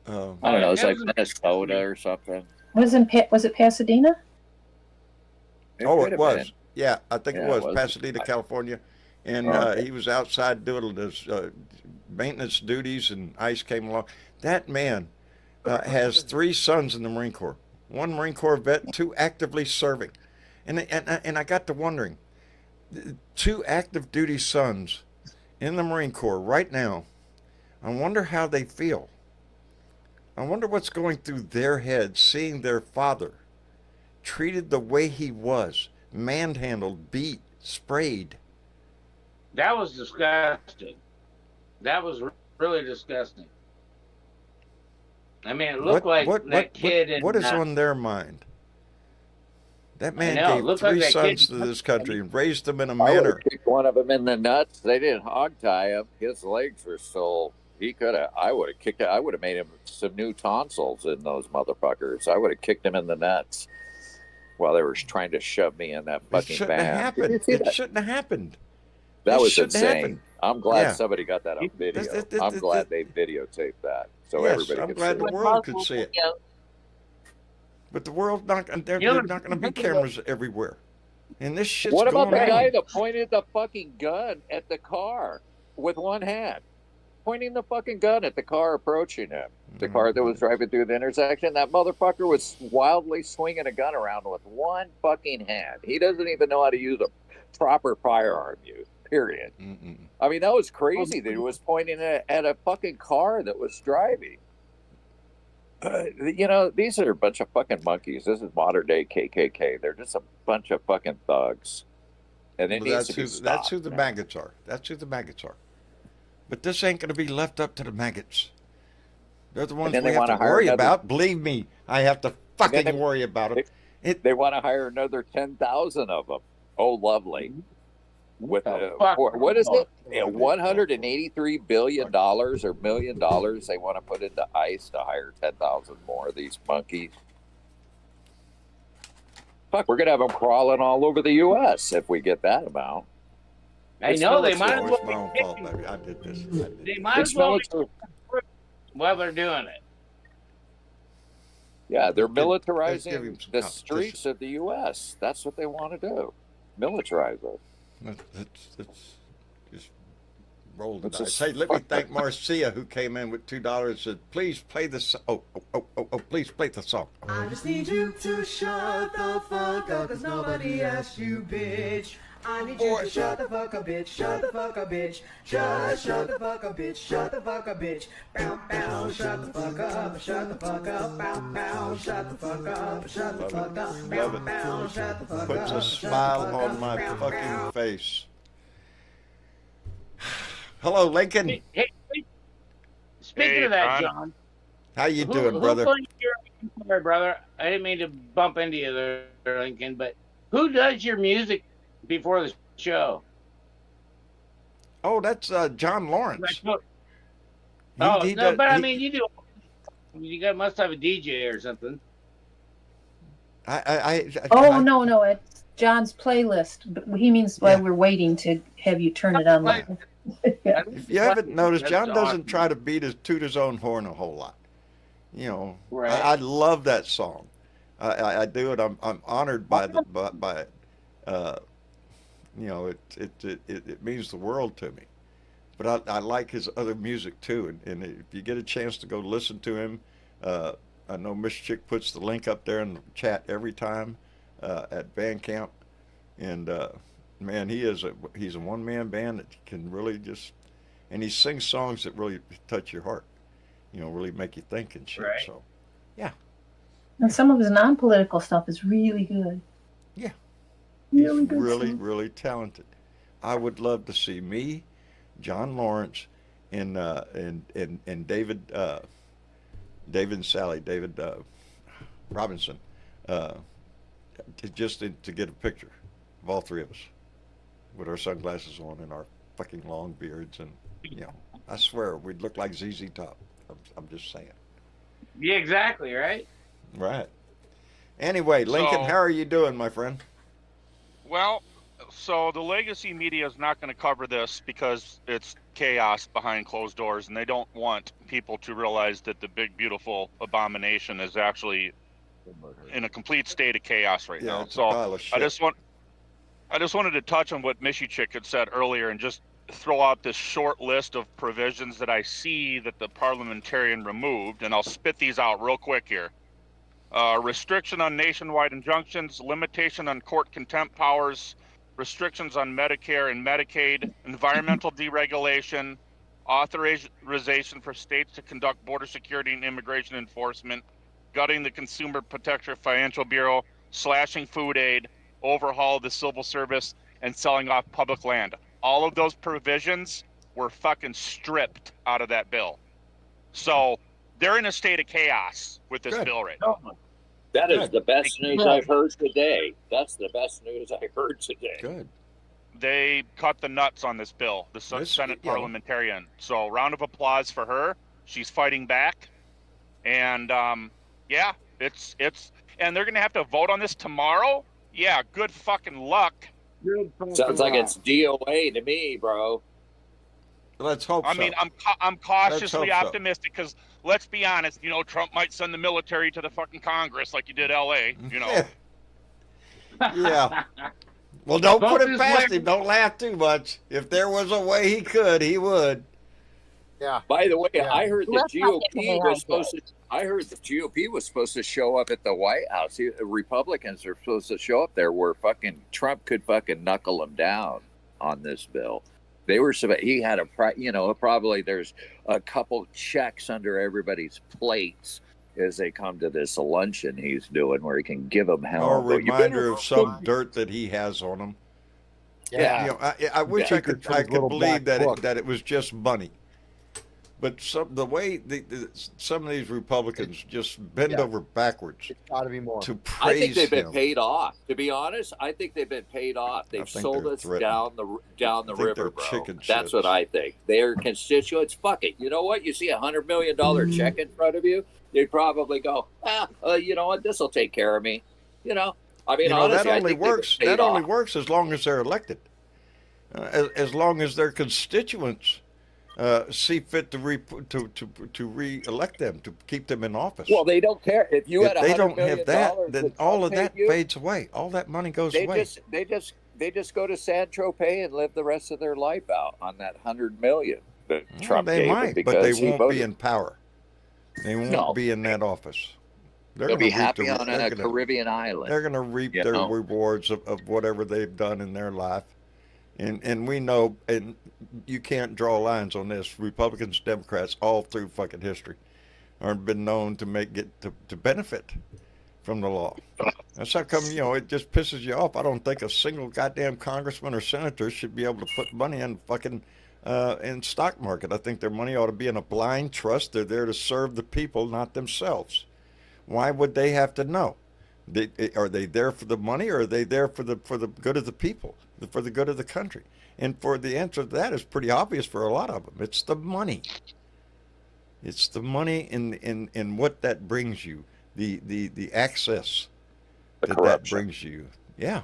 I don't know. It's like Minnesota or something. Was it Pasadena? It was. Yeah, I think it was Pasadena, California. And he was outside doing his maintenance duties, and ICE came along. That man has 3 sons in the Marine Corps. 1 Marine Corps vet, 2 actively serving. And I got to wondering, 2 active duty sons in the Marine Corps right now, I wonder how they feel. I wonder what's going through their heads seeing their father treated the way he was, manhandled, beat, sprayed. That was disgusting. That was really disgusting. I mean, it looked like that kid. What is on their mind? That man gave three sons to this country and raised them in a manner. I would have kicked one of them in the nuts. They didn't hog tie him. His legs were still. He could have. I would have kicked it. I would have made him some new tonsils in those motherfuckers. I would have kicked him in the nuts while they were trying to shove me in that fucking shouldn't have happened. It shouldn't have happened. That was insane. I'm glad somebody got that on video. I'm glad they videotaped that so everybody could see it. I'm glad the world could see it. But the world's not. There's not going to be cameras everywhere, and this shit's going on. What about the guy that pointed the fucking gun at the car with one hand, pointing the fucking gun at the car approaching him? The car that was driving through the intersection. That motherfucker was wildly swinging a gun around with one fucking hand. He doesn't even know how to use a proper firearm use. Period. I mean, that was crazy that he was pointing at a fucking car that was driving. You know, these are a bunch of fucking monkeys. This is modern day KKK. They're just a bunch of fucking thugs. And it needs to be stopped. That's who the maggots are. That's who the maggots are. But this ain't going to be left up to the maggots. They're the ones we have to worry about. Believe me, I have to fucking worry about them. They want to hire another 10,000 of them. Oh, lovely. With what is it? $183 billion or $1 million they want to put into ICE to hire 10,000 more of these monkeys. Fuck, we're gonna have them crawling all over the U.S. if we get that amount. I know they might as well. It's my own fault, baby. I did this. They might as well while they're doing it. Yeah, they're militarizing the streets of the U.S. That's what they want to do. Militarize it. It's just roll the dice. Hey, let me thank Marcia who came in with $2 and said, "Please play the song." Please play the song. I just need you to shut the fuck up, 'cause nobody asked you, bitch. I need you to shut the fuck up, bitch. Shut the fuck up, bitch. Just shut the fuck up, bitch. Shut the fuck up, bitch. Bow, bow, shut the fuck up. Shut the fuck up. Bow, bow, shut the fuck up. Shut the fuck up. Bow, bow, shut the fuck up. Puts a smile on my fucking face. Hello, Lincoln. Hey, speaking of that, John. How you doing, brother? Sorry, brother. I didn't mean to bump into you there, Lincoln, but who does your music before the show? Oh, that's John Lawrence. I mean, you do. You must have a DJ or something. No, it's John's playlist. But he means while we're waiting to have you turn it on. If you haven't noticed, John doesn't try to toot his own horn a whole lot. You know, right. I love that song. I do it. I'm honored by it. You know, it means the world to me. But I like his other music too. And if you get a chance to go listen to him, I know Miss Chick puts the link up there in the chat every time at Bandcamp. And man, he's a one-man band that can really and he sings songs that really touch your heart. You know, really make you think and shit. Right. So, yeah. And some of his non-political stuff is really good. Yeah. Really good. Really talented. I would love to see me, John Lawrence, and David and Sally, David Robinson, to get a picture of all three of us with our sunglasses on and our fucking long beards, and you know, I swear we'd look like ZZ Top. I'm just saying. Yeah, exactly, right? Right. Anyway, Lincoln, how are you doing, my friend? Well, so the legacy media is not going to cover this because it's chaos behind closed doors, and they don't want people to realize that the big, beautiful abomination is actually in a complete state of chaos right now. It's a pile of shit. I just wanted to touch on what Mishy Chick had said earlier and just throw out this short list of provisions that I see that the parliamentarian removed, and I'll spit these out real quick here. Restriction on nationwide injunctions, limitation on court contempt powers, restrictions on Medicare and Medicaid, environmental deregulation, authorization for states to conduct border security and immigration enforcement, gutting the Consumer Protection Financial Bureau, slashing food aid, overhaul the civil service, and selling off public land. All of those provisions were fucking stripped out of that bill. So they're in a state of chaos with this bill right now. That is the best news I've heard today. That's the best news I heard today. Good. They cut the nuts on this bill, the Senate parliamentarian. So round of applause for her. She's fighting back. And yeah, it's and they're gonna have to vote on this tomorrow. Yeah, good fucking luck. Sounds like it's DOA to me, bro. Let's hope so. I mean, I'm cautiously optimistic because let's be honest, you know, Trump might send the military to the fucking Congress like you did LA, you know. Yeah. Well, don't put it past him. Don't laugh too much. If there was a way he could, he would. Yeah. By the way, I heard the GOP was supposed to. I heard the GOP was supposed to show up at the White House. Republicans are supposed to show up there where fucking Trump could fucking knuckle them down on this bill. They were. He had probably there's a couple checks under everybody's plates as they come to this luncheon he's doing, where he can give them hell. Or a reminder of some dirt that he has on him. Yeah. You know, I wish I could believe that it was just money. But the way some of these Republicans just bend over backwards. It's got to be more. To praise I think they've been him. paid off. To be honest, I think they've been paid off. They've sold us down the river, bro. That's what I think. Their constituents, fuck it. You know what? You see $100 million check in front of you, they'd probably go, you know what? This will take care of me. You know, I mean, honestly, that only works. That only works as long as they're elected. As long as their constituents see fit to re-elect them, to keep them in office. Well, they don't care if you had they don't have that. Then all of that fades away. All that money goes away. They just go to San Tropez and live the rest of their life out on that $100 million that Trump gave them. They might, but they won't be in power. They won't be in that office. They'll be happy on a Caribbean island. They're going to reap their rewards of whatever they've done in their life. And we know, and you can't draw lines on this. Republicans, Democrats, all through fucking history, have been known to to benefit from the law. That's how come, it just pisses you off. I don't think a single goddamn congressman or senator should be able to put money in fucking in stock market. I think their money ought to be in a blind trust. They're there to serve the people, not themselves. Why would they have to know? Are they there for the money, or are they there for the good of the people, for the good of the country? And for the answer to that is pretty obvious for a lot of them. It's the money. It's the money in what that brings you, the access that brings you. Yeah.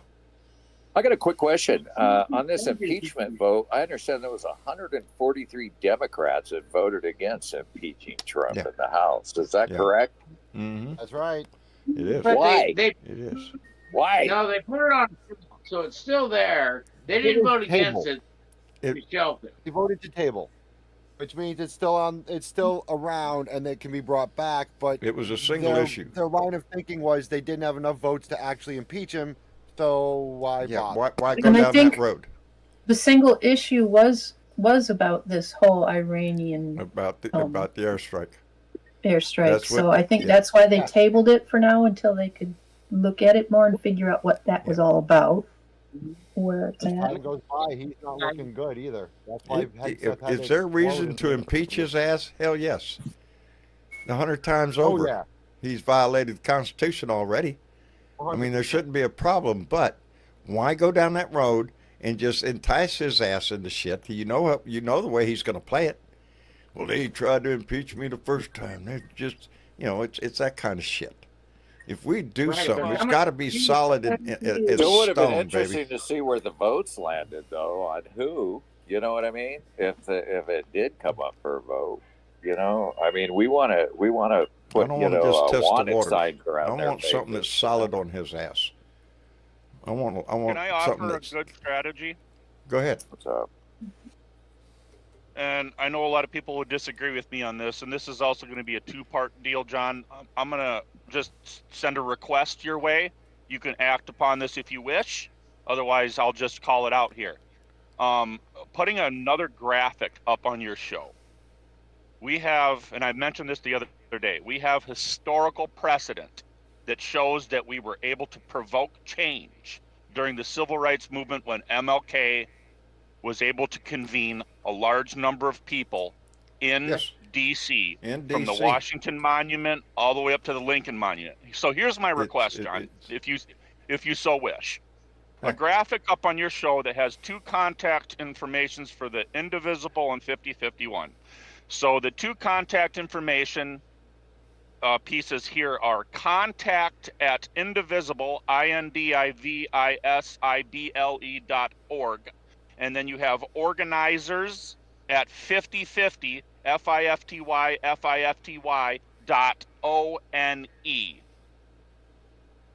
I got a quick question on this impeachment vote. I understand there was 143 Democrats that voted against impeaching Trump in the House. Is that correct? Mm-hmm. That's right. It is. But Why? It is. Why? No, they put it on, so it's still there. They didn't vote against it. They shelved it. They voted to table, which means it's still around, and it can be brought back. But it was a single issue. Their line of thinking was they didn't have enough votes to actually impeach him. So why bother? Why go down that road? The single issue was about this whole Iranian about the airstrike. So I think that's why they tabled it for now until they could look at it more and figure out what that was all about. Where it's As at. time goes by, he's not looking good either. That's why Is there reason to impeach his ass? Hell yes. 100 times over. Oh, yeah. He's violated the Constitution already. 100%. I mean, there shouldn't be a problem, but why go down that road and just entice his ass into shit? You know the way he's going to play it. Well, they tried to impeach me the first time. They're just, it's that kind of shit. If we do something, it's got to be solid as It would have been stone, interesting baby. to see where the votes landed, though, on who. You know what I mean? If it did come up for a vote, I mean, we want to put I don't want to just test the wanted water. sign I around their want something that's solid on his ass. I want Can I something offer a that's. good strategy? Go ahead. What's up? And I know a lot of people would disagree with me on this, and this is also going to be a two-part deal, John. I'm going to just send a request your way. You can act upon this if you wish. Otherwise, I'll just call it out here. Putting another graphic up on your show. We have, and I mentioned this the other day, we have historical precedent that shows that we were able to provoke change during the civil rights movement when MLK was able to convene a large number of people in DC, In from the DC. Washington Monument all the way up to the Lincoln Monument. So here's my request, John, if you so wish. A graphic up on your show that has 2 contact informations for the indivisible and 5051. So the 2 contact information pieces here are contact at indivisible, INDIVISIBLE.org. And then you have organizers at 5050, FIFTY.ONE.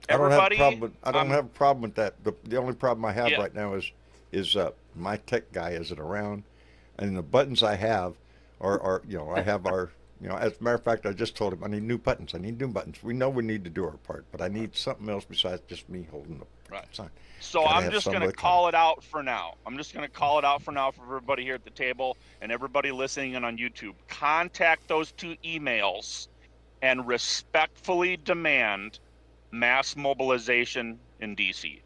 Everybody, I don't have a problem with that. The only problem I have right now is my tech guy isn't around, and the buttons I have are I have our as a matter of fact, I just told him I need new buttons. We know we need to do our part, but I need something else besides just me holding the sign. So I'm just going to call it out for now. I'm just going to call it out for now for everybody here at the table and everybody listening in on YouTube. Contact those 2 emails and respectfully demand mass mobilization in DC.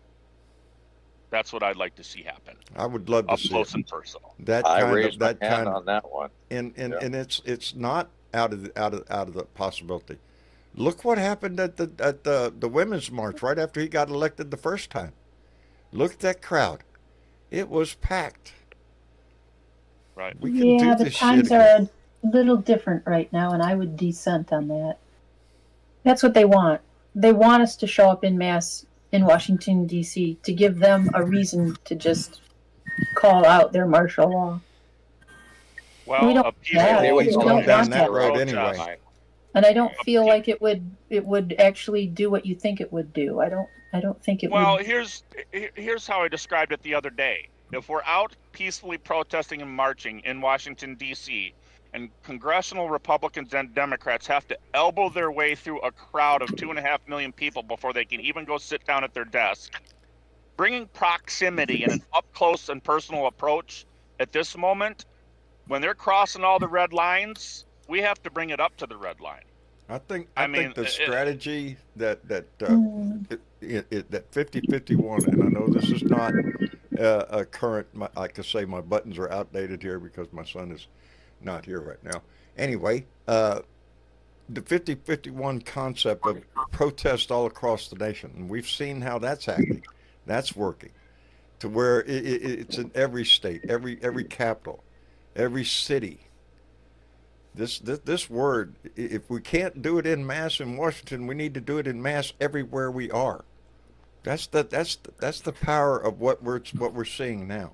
That's what I'd like to see happen. I would love to see close and personal. I raised my hand on that one. And it's not out of the possibility. Look what happened at the women's march right after he got elected the first time. Look at that crowd. It was packed. Right. We can do the this times shit are a little different right now, and I would dissent on that. That's what they want. They want us to show up in mass in Washington, D.C. to give them a reason to just call out their martial law. Well, we don't going down that road anyway. And I don't feel like it would actually do what you think it would do. I don't think it would. Well, here's how I described it the other day. If we're out peacefully protesting and marching in Washington, D.C., and congressional Republicans and Democrats have to elbow their way through a crowd of 2.5 million people before they can even go sit down at their desk, bringing proximity and an up-close and personal approach at this moment, when they're crossing all the red lines, we have to bring it up to the red line. I think the strategy that 5051, and I know this is not a current. Like I say, my buttons are outdated here because my son is not here right now. Anyway, the 5051 concept of protest all across the nation, and we've seen how that's acting. That's working to where it's in every state, every capital, every city. This word, if we can't do it in mass in Washington, we need to do it in mass everywhere we are. That's the power of what we're seeing now.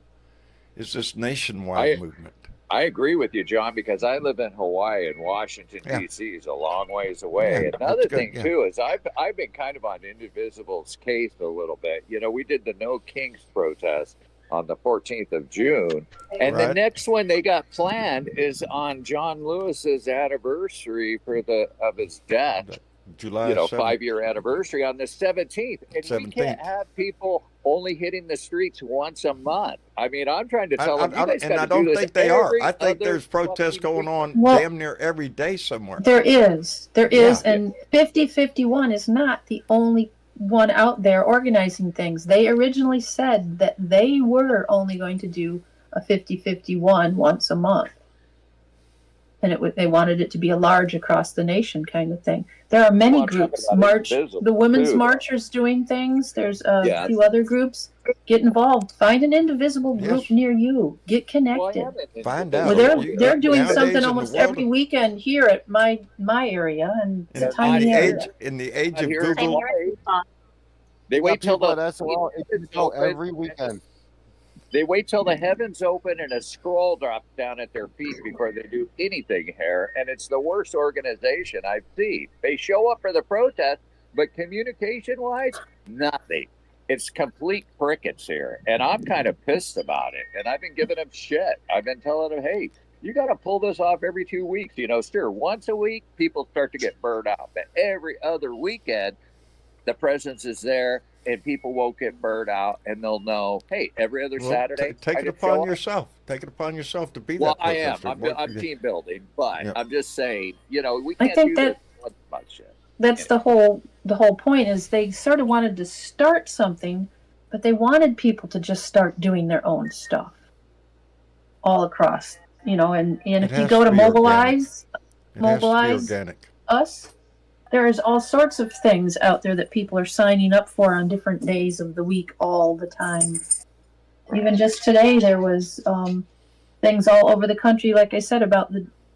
Is this nationwide movement? I agree with you, John, because I live in Hawaii and Washington, D.C. is a long ways away. Another thing, too, is I've been kind of on Indivisible's case a little bit. We did the No Kings protest on the 14th of June. And the next one they got planned is on John Lewis's anniversary of his death. July 5-year anniversary on the 17th. And 17th. We can't have people only hitting the streets once a month. I mean, I'm trying to tell them, you guys and I don't think they are. I think there's protests going on damn near every day somewhere. There is, and 5051 is not the only one out there organizing things. They originally said that they were only going to do a 5051 once a month. And they wanted it to be a large across the nation kind of thing. There are many groups. The Women's Marchers doing things. There's a few other groups. Get involved. Find an indivisible group near you. Get connected. Find out. Well, they're doing something almost every weekend here at my area, and it's a tiny area. In the age of Google, they wait till every weekend. They wait till the heavens open and a scroll drops down at their feet before they do anything here. And it's the worst organization I've seen. They show up for the protest, but communication-wise, nothing. It's complete crickets here. And I'm kind of pissed about it. And I've been giving them shit. I've been telling them, hey, you got to pull this off every 2 weeks. Sure, once a week, people start to get burned out. But every other weekend, the presence is there. And people won't get burned out, and they'll know, hey, every other Saturday. Take it upon yourself. Take it upon yourself to be that. Well, I am. I'm team building, but I'm just saying, we can't do this much shit. That's the whole point. Is they sort of wanted to start something, but they wanted people to just start doing their own stuff all across you know, and It if you has go to to be organic. Mobilize, It has to be Mobilize organic. Us, there's all sorts of things out there that people are signing up for on different days of the week all the time. Even just today, there was things all over the country, like I said, about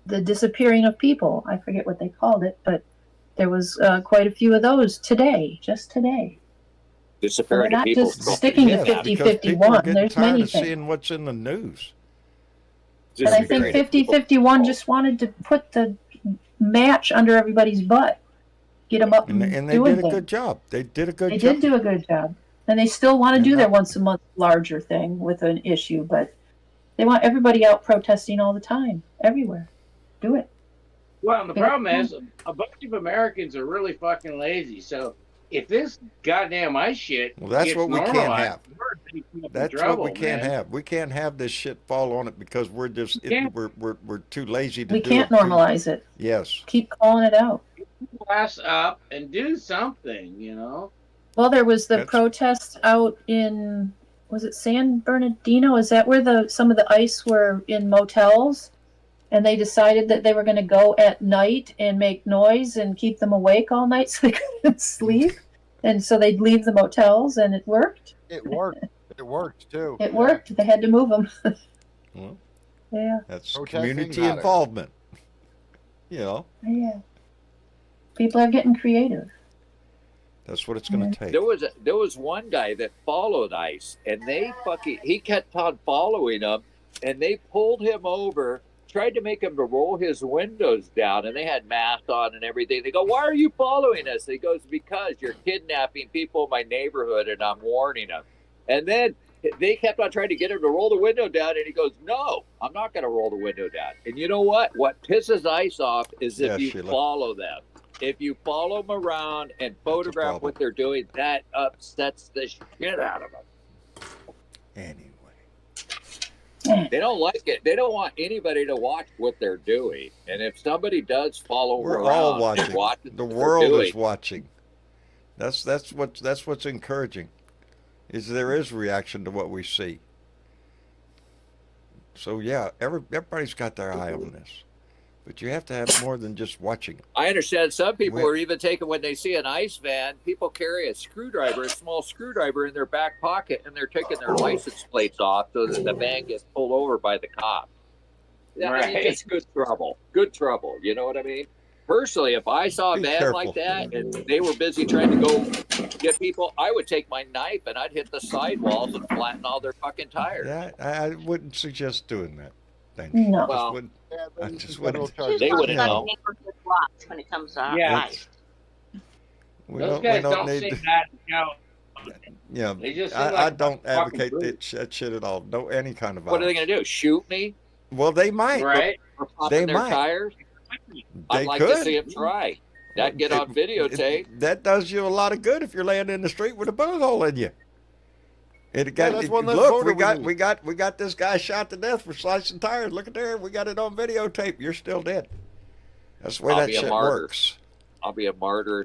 the disappearing of people. I forget what they called it, but there was quite a few of those today, just today. So they're Disappearing to not people. just sticking to Yes, because people are 50-51. getting There's tired many of things. seeing what's in the news. And I think 50-51 just wanted to put the match under everybody's butt, get them up and they doing did a things. good job. They did a good They job. did do a good job. And they still want to And do their once a month larger thing with an issue, but they want everybody out protesting all the time, everywhere. Do it. Well, the problem is a bunch of Americans are really fucking lazy. So if this goddamn ice shit that's gets what we can't normalized, have. we're in That's trouble, what we can't man. have. We can't have this shit fall on it because we're just we're too lazy to We do can't it. normalize it. Yes. Keep calling it out. Glass up and do something, you know. Well, there was the protest out in, was it San Bernardino? Is that where some of the ice were in motels? And they decided that they were going to go at night and make noise and keep them awake all night so they couldn't sleep. And so they'd leave the motels, and it worked. It worked. It worked too. It worked. They had to move them. Well, yeah. that's Protesting community matters. involvement. You know. Yeah. People are getting creative. That's what it's going to take. There was one guy that followed ICE, and he kept on following them, and they pulled him over, tried to make him to roll his windows down, and they had masks on and everything. They go, "Why are you following us?" He goes, "Because you're kidnapping people in my neighborhood, and I'm warning them." And then they kept on trying to get him to roll the window down, and he goes, "No, I'm not going to roll the window down." And you know what? What pisses ICE off is if you follow them. If you follow them around and photograph what they're doing, that upsets the shit out of them. Anyway. They don't like it. They don't want anybody to watch what they're doing. And if somebody does follow We're around all watching. and watch The world is watching. That's what's encouraging. Is there is reaction to what we see. So yeah, everybody's got their eye on this. But you have to have more than just watching. I understand some people are even taking, when they see an ICE van, people carry a small screwdriver in their back pocket, and they're taking their license plates off so that the van gets pulled over by the cop. Right. I mean, it's good trouble. Good trouble. You know what I mean? Personally, if I saw a van like that and they were busy trying to go get people, I would take my knife and I'd hit the sidewalls and flatten all their fucking tires. Yeah, I wouldn't suggest doing that. No. Well, I just wouldn't. They wouldn't know. When it comes to ICE. Those guys don't say that, you know. Yeah, They just I don't advocate that shit at all. No, any kind of violence. What are they going to do? Shoot me? Well, they might. Right? They their might. Tires? They I'd like could. to see them try. That get on videotape. That does you a lot of good if you're laying in the street with a bullet hole in you. Look, we got this guy shot to death for slicing tires. Look at there, we got it on videotape. You're still dead. That's the way that shit works. I'll be a martyr.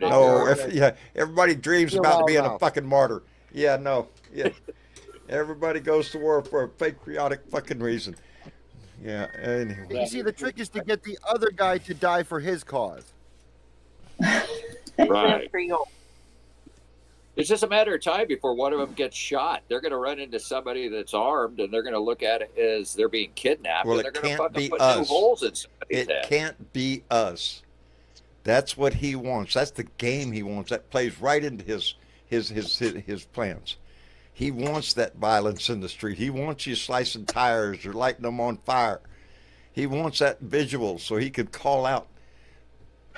Everybody dreams about being a fucking martyr. Yeah, no, yeah. Everybody goes to war for a patriotic fucking reason. Yeah. Anyway. You see, the trick is to get the other guy to die for his cause. Right. It's just a matter of time before one of them gets shot. They're going to run into somebody that's armed, and they're going to look at it as they're being kidnapped. Well, and they're it going to can't be put us. new holes in somebody's head. It can't be us. That's what he wants. That's the game he wants. That plays right into his plans. He wants that violence in the street. He wants you slicing tires or lighting them on fire. He wants that visual so he could call out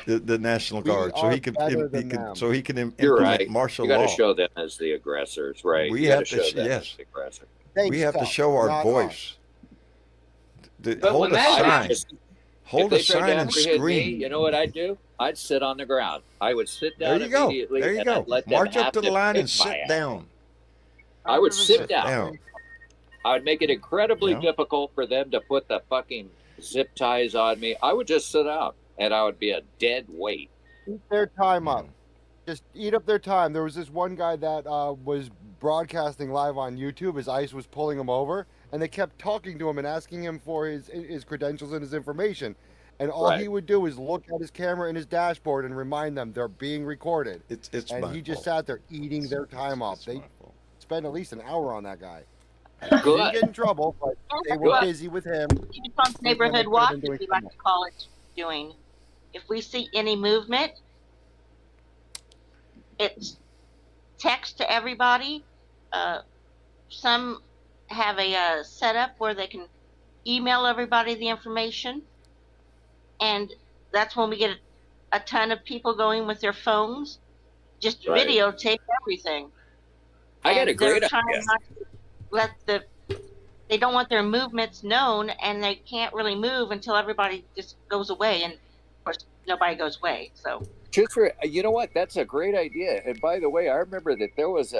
the National Guard, so he can implement martial law. You got to show them as the aggressors, right? We have to, yes. We have to show our voice. Hold a sign. Hold a sign and scream. You know what I'd do? I'd sit on the ground. I would sit down immediately. There you go. March up to the line and sit down. I would sit down. I would make it incredibly difficult for them to put the fucking zip ties on me. I would just sit out, and I would be a dead weight. Eat their time up. Just eat up their time. There was this one guy that was broadcasting live on YouTube as ICE was pulling him over, and they kept talking to him and asking him for his credentials and his information. And all Right. he would do is look at his camera and his dashboard and remind them they're being recorded. It's And my he just fault. sat there eating their time up. It's They my fault. spent at least an hour on that guy. He didn't Good. get in trouble, but they were Good. busy with him. Response when they neighborhood could have watch, been as doing we like something to call it, doing. If we see any movement, it's text to everybody. Some have a setup where they can email everybody the information, and that's when we get a ton of people going with their phones, just Right. videotape everything. I got a And they're great trying idea. not to let they don't want their movements known, and they can't really move until everybody just goes away. And of course, nobody goes away. So Just for, you know what? That's a great idea. And by the way, I remember that there was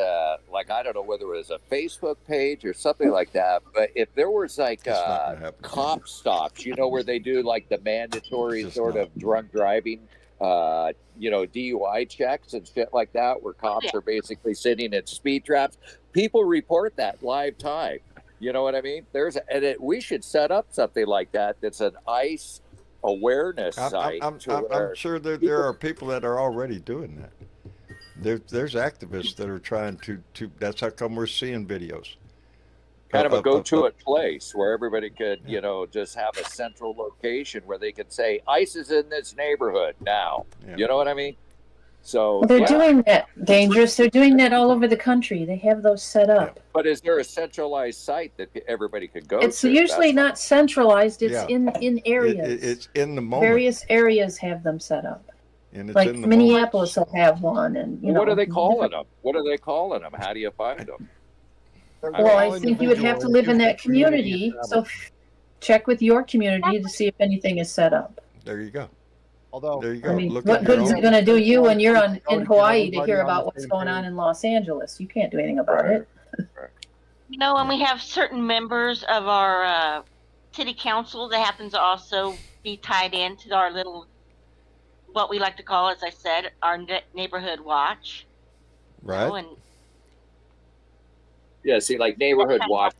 like, I don't know whether it was a Facebook page or something like that, but if there was like It's not gonna happen. cop stops, where they do like the mandatory Just sort not. of drunk driving, DUI checks and shit like that, where cops Yeah. are basically sitting at speed traps, people report that live time. You know what I mean? We should set up something like that. That's an ICE awareness site. I'm sure there are people that are already doing that. There's activists that are trying to. That's how come we're seeing videos. Kind of a go-to place where everybody could, just have a central location where they could say, ICE is in this neighborhood now. Yeah. You know what I mean? So Well, they're doing that, Dangerous. They're doing that all over the country. They have those set up. But is there a centralized site that everybody could go It's to? usually That's not centralized. It's Yeah. in areas. It's in the moment. Various areas have them set up. And it's Like in the Minneapolis moment. will have one, and what are they calling them? What are they calling them? How do you find them? Well, I think you would have to live in that community. So check with your community to see if anything is set up. There you go. Although, There you go. I mean, Look what at your good is own- it going to do you when you're in Hawaii to everybody hear on the about what's same going page. on in Los Angeles? You can't do anything about Right. it. and we have certain members of our city council that happens to also be tied into our little, what we like to call, as I said, our neighborhood watch. Right. And Yeah, see, like neighborhood watch,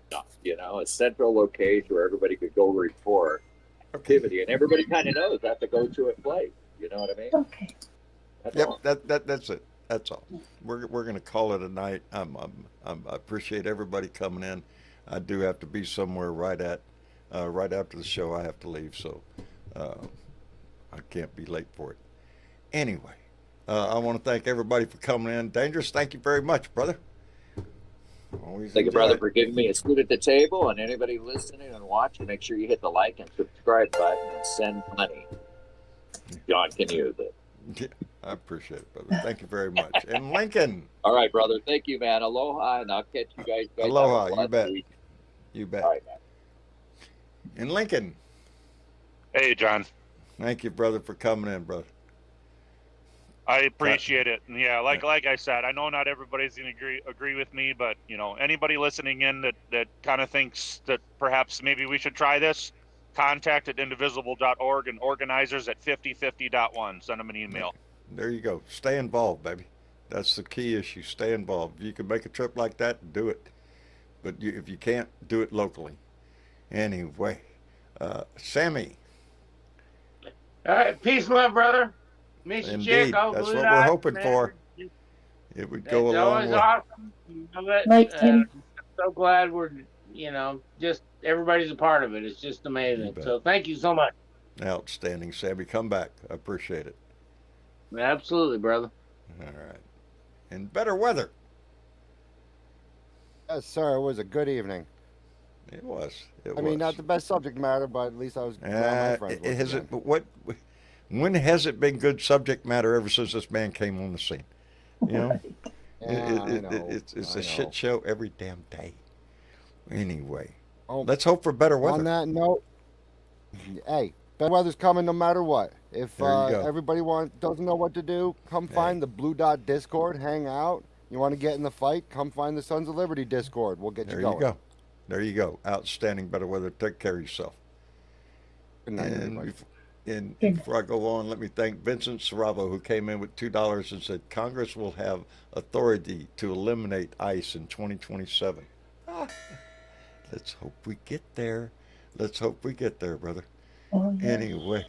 a central location where everybody could go report activity, and everybody kind of knows that's a go-to place. You know what I mean? Okay. That's Yep. all. That's it. That's all. We're gonna call it a night. I appreciate everybody coming in. I do have to be somewhere right after the show. I have to leave, so I can't be late for it. Anyway, I want to thank everybody for coming in. Dangerous, thank you very much, brother. Always Thank you, enjoy brother, it. for giving me a seat at the table, and anybody listening and watching, make sure you hit the like and subscribe button and send money. John can use it. Yeah, I appreciate it, brother. Thank you very much. And Lincoln. All right, brother. Thank you, man. Aloha, and I'll catch you guys. Aloha, Have a you blessed bet. week. You bet. All right, man. And Lincoln. Hey, John. Thank you, brother, for coming in, brother. I appreciate it. And yeah, like I said, I know not everybody's gonna agree with me, but anybody listening in that kind of thinks that perhaps maybe we should try this, contact at indivisible.org and organizers at 5050.1. Send them an email. There you go. Stay involved, baby. That's the key issue. Stay involved. If you can make a trip like that, do it. But if you can't, do it locally. Anyway, Sammy. All right, peace, love, brother. Miss you, Indeed. chick. Oh, That's blue what we're dots, hoping man. for. It would go It's a long always way. awesome. You know that, Night, Tim. I'm so glad we're, just everybody's a part of it. It's just You amazing. bet. So thank you so much. Outstanding, Sammy. Come back. I appreciate it. Absolutely, brother. All right. And better weather. Yes, sir. It was a good evening. It was. I mean, not the best subject matter, but at least I was around my friends. once Has again. it? But when has it been good subject matter ever since this man came on the scene? You know, Yeah, I know. it's I a shit know. show every damn day. Anyway, Oh, let's hope for better weather. on that note, hey, better weather's coming no matter what. If There you go. everybody doesn't know what to do, come find the Blue Dot Discord, hang out. You want to get in the fight, come find the Sons of Liberty Discord. We'll get There you going. you go. There you go. Outstanding better weather. Take care of yourself. Good night, And, everybody. before I go on, let me thank Vincent Saravo, who came in with $2 and said Congress will have authority to eliminate ICE in 2027. Let's hope we get there. Let's hope we get there, brother. Oh, yeah.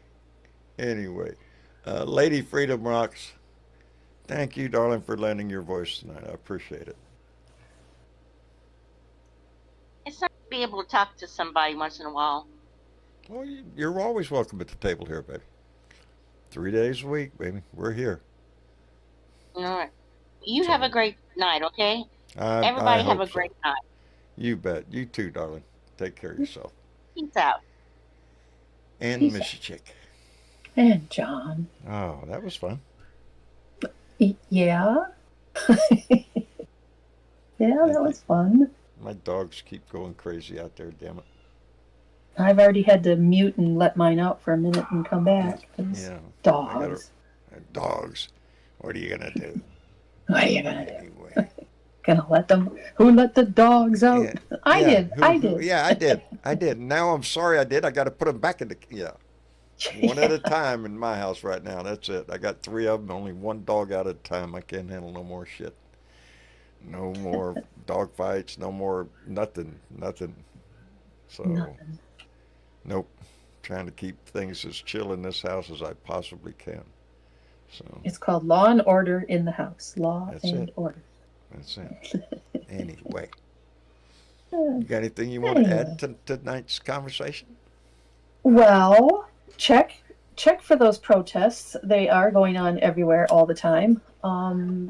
Anyway. Lady Freedom Rocks, thank you, darling, for lending your voice tonight. I appreciate it. It's nice to be able to talk to somebody once in a while. Well, you're always welcome at the table here, baby. 3 days a week, baby. We're here. All right. You have a great night, okay? I Everybody have hope a so. great night. You bet. You too, darling. Take care of yourself. Peace out. And Missy Chick. And John. Oh, that was fun. Yeah. Yeah, that was fun. My dogs keep going crazy out there, damn it. I've already had to mute and let mine out for a minute and come back. Yeah. Dogs. Dogs. What are you going to do? What are you going to do? Anyway. Gonna let them? Who let the dogs out? Yeah. I did. Yeah, I did. Now I'm sorry I did. I got to put them back in the, one at a time in my house right now. That's it. I got 3 of them, only 1 dog out at a time. I can't handle no more shit. No more dog fights, no more nothing. So, Nothing. Nope. Trying to keep things as chill in this house as I possibly can. So it's called law and order in the house. Law and order. That's it. Anyway. You got anything you want to add to tonight's conversation? Well, check for those protests. They are going on everywhere all the time.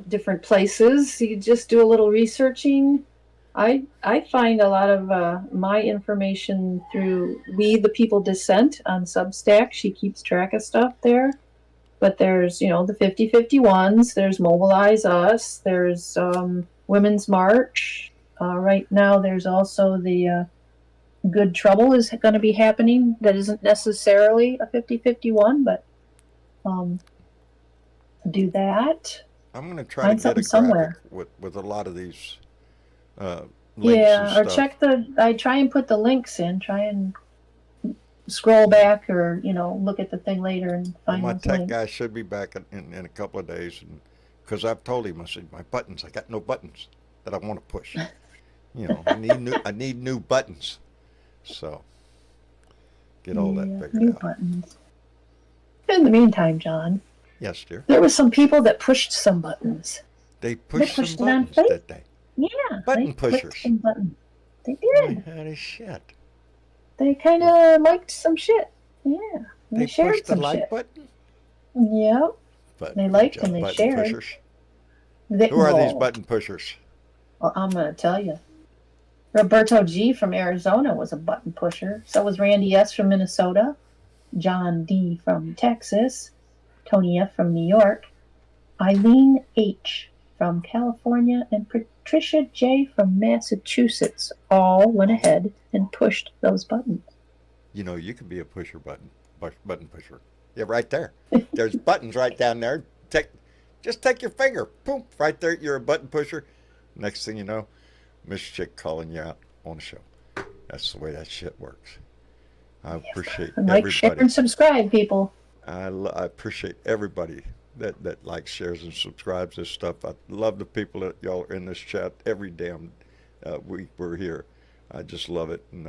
Different places. You just do a little researching. I find a lot of my information through We the People Dissent on Substack. She keeps track of stuff there. But there's, the 50-51s, there's Mobilize Us, there's Women's March. Right now there's also the Good Trouble is going to be happening. That isn't necessarily a 50-51, but do that. I'm going to try to get a graphic somewhere with a lot of these links yeah, or stuff. I try and put the links in, try and scroll back or, look at the thing later and find my tech links. guy should be back in a couple of days, and because I've told him, I said, my buttons, I got no buttons that I want to push. I need new buttons. So get all that figured new out. Buttons. In the meantime, John. Yes, dear. There were some people that pushed some buttons. They pushed some buttons, did they? Yeah. Button pushers. Some buttons. They did. Holy shit. They kind of liked some shit. Yeah. They shared pushed some the like shit. button? Yep. They liked and they shared. Pushers. Who are these button pushers? Well, I'm going to tell you. Roberto G. from Arizona was a button pusher. So was Randy S. from Minnesota. John D. from Texas. Tony F. from New York. Eileen H. from California. And Patricia J. from Massachusetts all went ahead and pushed those buttons. You could be a button pusher. Yeah, right there. There's buttons right down there. Just take your finger, boom, right there. You're a button pusher. Next thing you know, Miss Chick calling you out on the show. That's the way that shit works. I appreciate everybody. Share, and subscribe, people. I appreciate everybody that likes, shares, and subscribes this stuff. I love the people that y'all are in this chat every damn week we're here. I just love it, and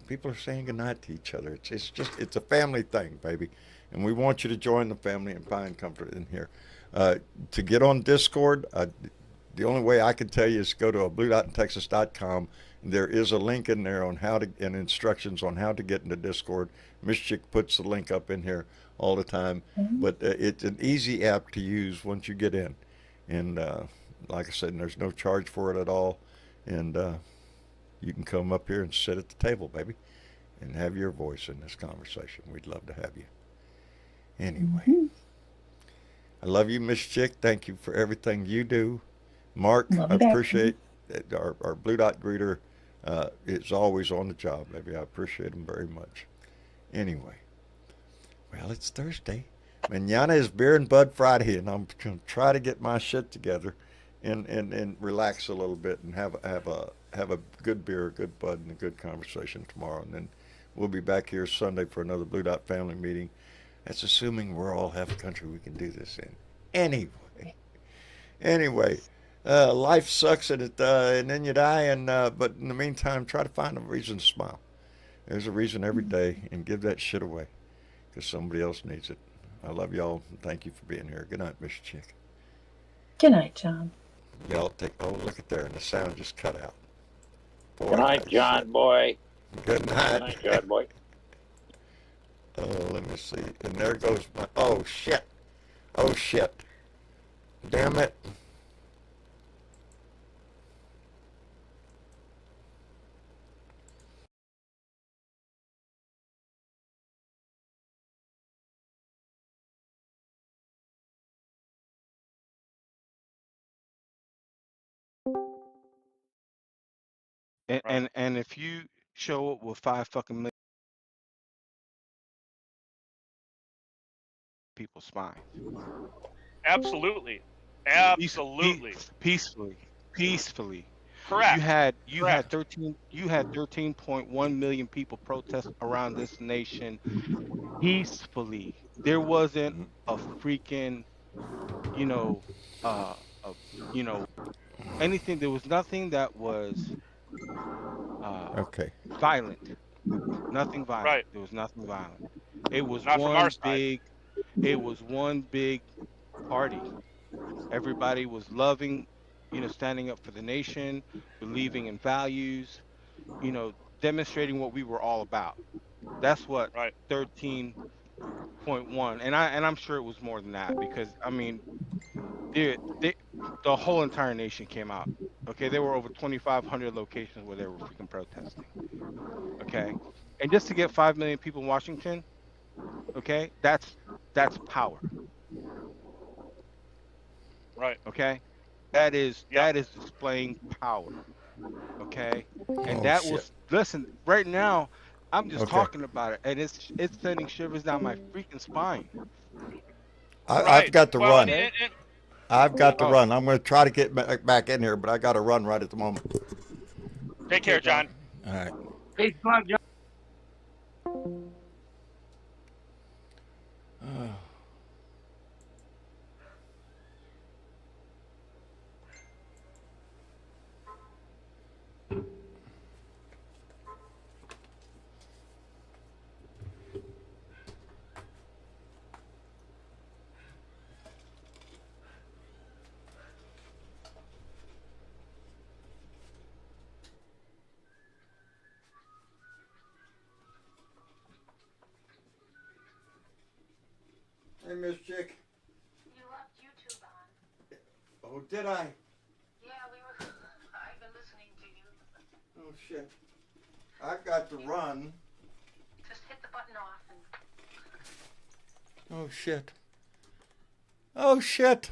people are saying goodnight to each other. It's a family thing, baby, and we want you to join the family and find comfort in here. To get on Discord, the only way I can tell you is go to bluedotintexas.com. There is a link in there on and instructions on how to get into Discord. Miss Chick puts the link up in here all the time, but it's an easy app to use once you get in. And like I said, there's no charge for it at all. And you can come up here and sit at the table, baby, and have your voice in this conversation. We'd love to have you. Anyway, I love you, Miss Chick. Thank you for everything you do. Mark, I appreciate our Blue Dot greeter. Is always on the job, baby. I appreciate him very much. Anyway, well, it's Thursday. Mañana is Beer and Bud Friday, and I'm going to try to get my shit together and relax a little bit and have a good beer, a good bud, and a good conversation tomorrow. And then we'll be back here Sunday for another Blue Dot family meeting. That's assuming we're all half the country we can do this in. Anyway, Life sucks and then you die. But in the meantime, try to find a reason to smile. There's a reason every day, and give that shit away because somebody else needs it. I love y'all. And thank you for being here. Good night, Miss Chick. Good night, John. Y'all take. Oh, look at there, and the sound just cut out. Boy, Good night, John shit. boy. Good night. Good night, John boy. Oh, let me see. And there goes my. Oh shit. Oh shit. Damn it. And if you show up with 5 fucking million people's spines, Absolutely. peace, Absolutely. peacefully. You Correct. had Correct. 13.1 million people protest around this nation peacefully. There wasn't a freaking, you know, uh, uh you know, anything. There was nothing that was uh Okay. violent. Nothing violent. Right. There was nothing violent. It was Not from our one side. big. It was one big party. Everybody was loving, standing up for the nation, believing in values, demonstrating what we were all about. That's what Right. 13.1, and I'm sure it was more than that because I mean, they the whole entire nation came out. Okay, there were over 2,500 locations where they were freaking protesting. Okay, and just to get 5 million people in Washington, okay, that's power. Right. Okay, that is Yep. that is displaying power. Okay, and Oh that shit. was listen. Right now, I'm just Okay. talking about it, and it's sending shivers down my freaking spine. I've Right. got to Well, run. Okay. I've got to Oh, run. I'm going to try to get back in here, but I got to run right at the moment. take okay, care, John. John. All right. Peace and love, John. Hey, Miss Chick. You left YouTube on. Oh, did I? Yeah, I've been listening to you. Oh shit. I've got to run. Just hit the button off and. Oh shit. Oh shit.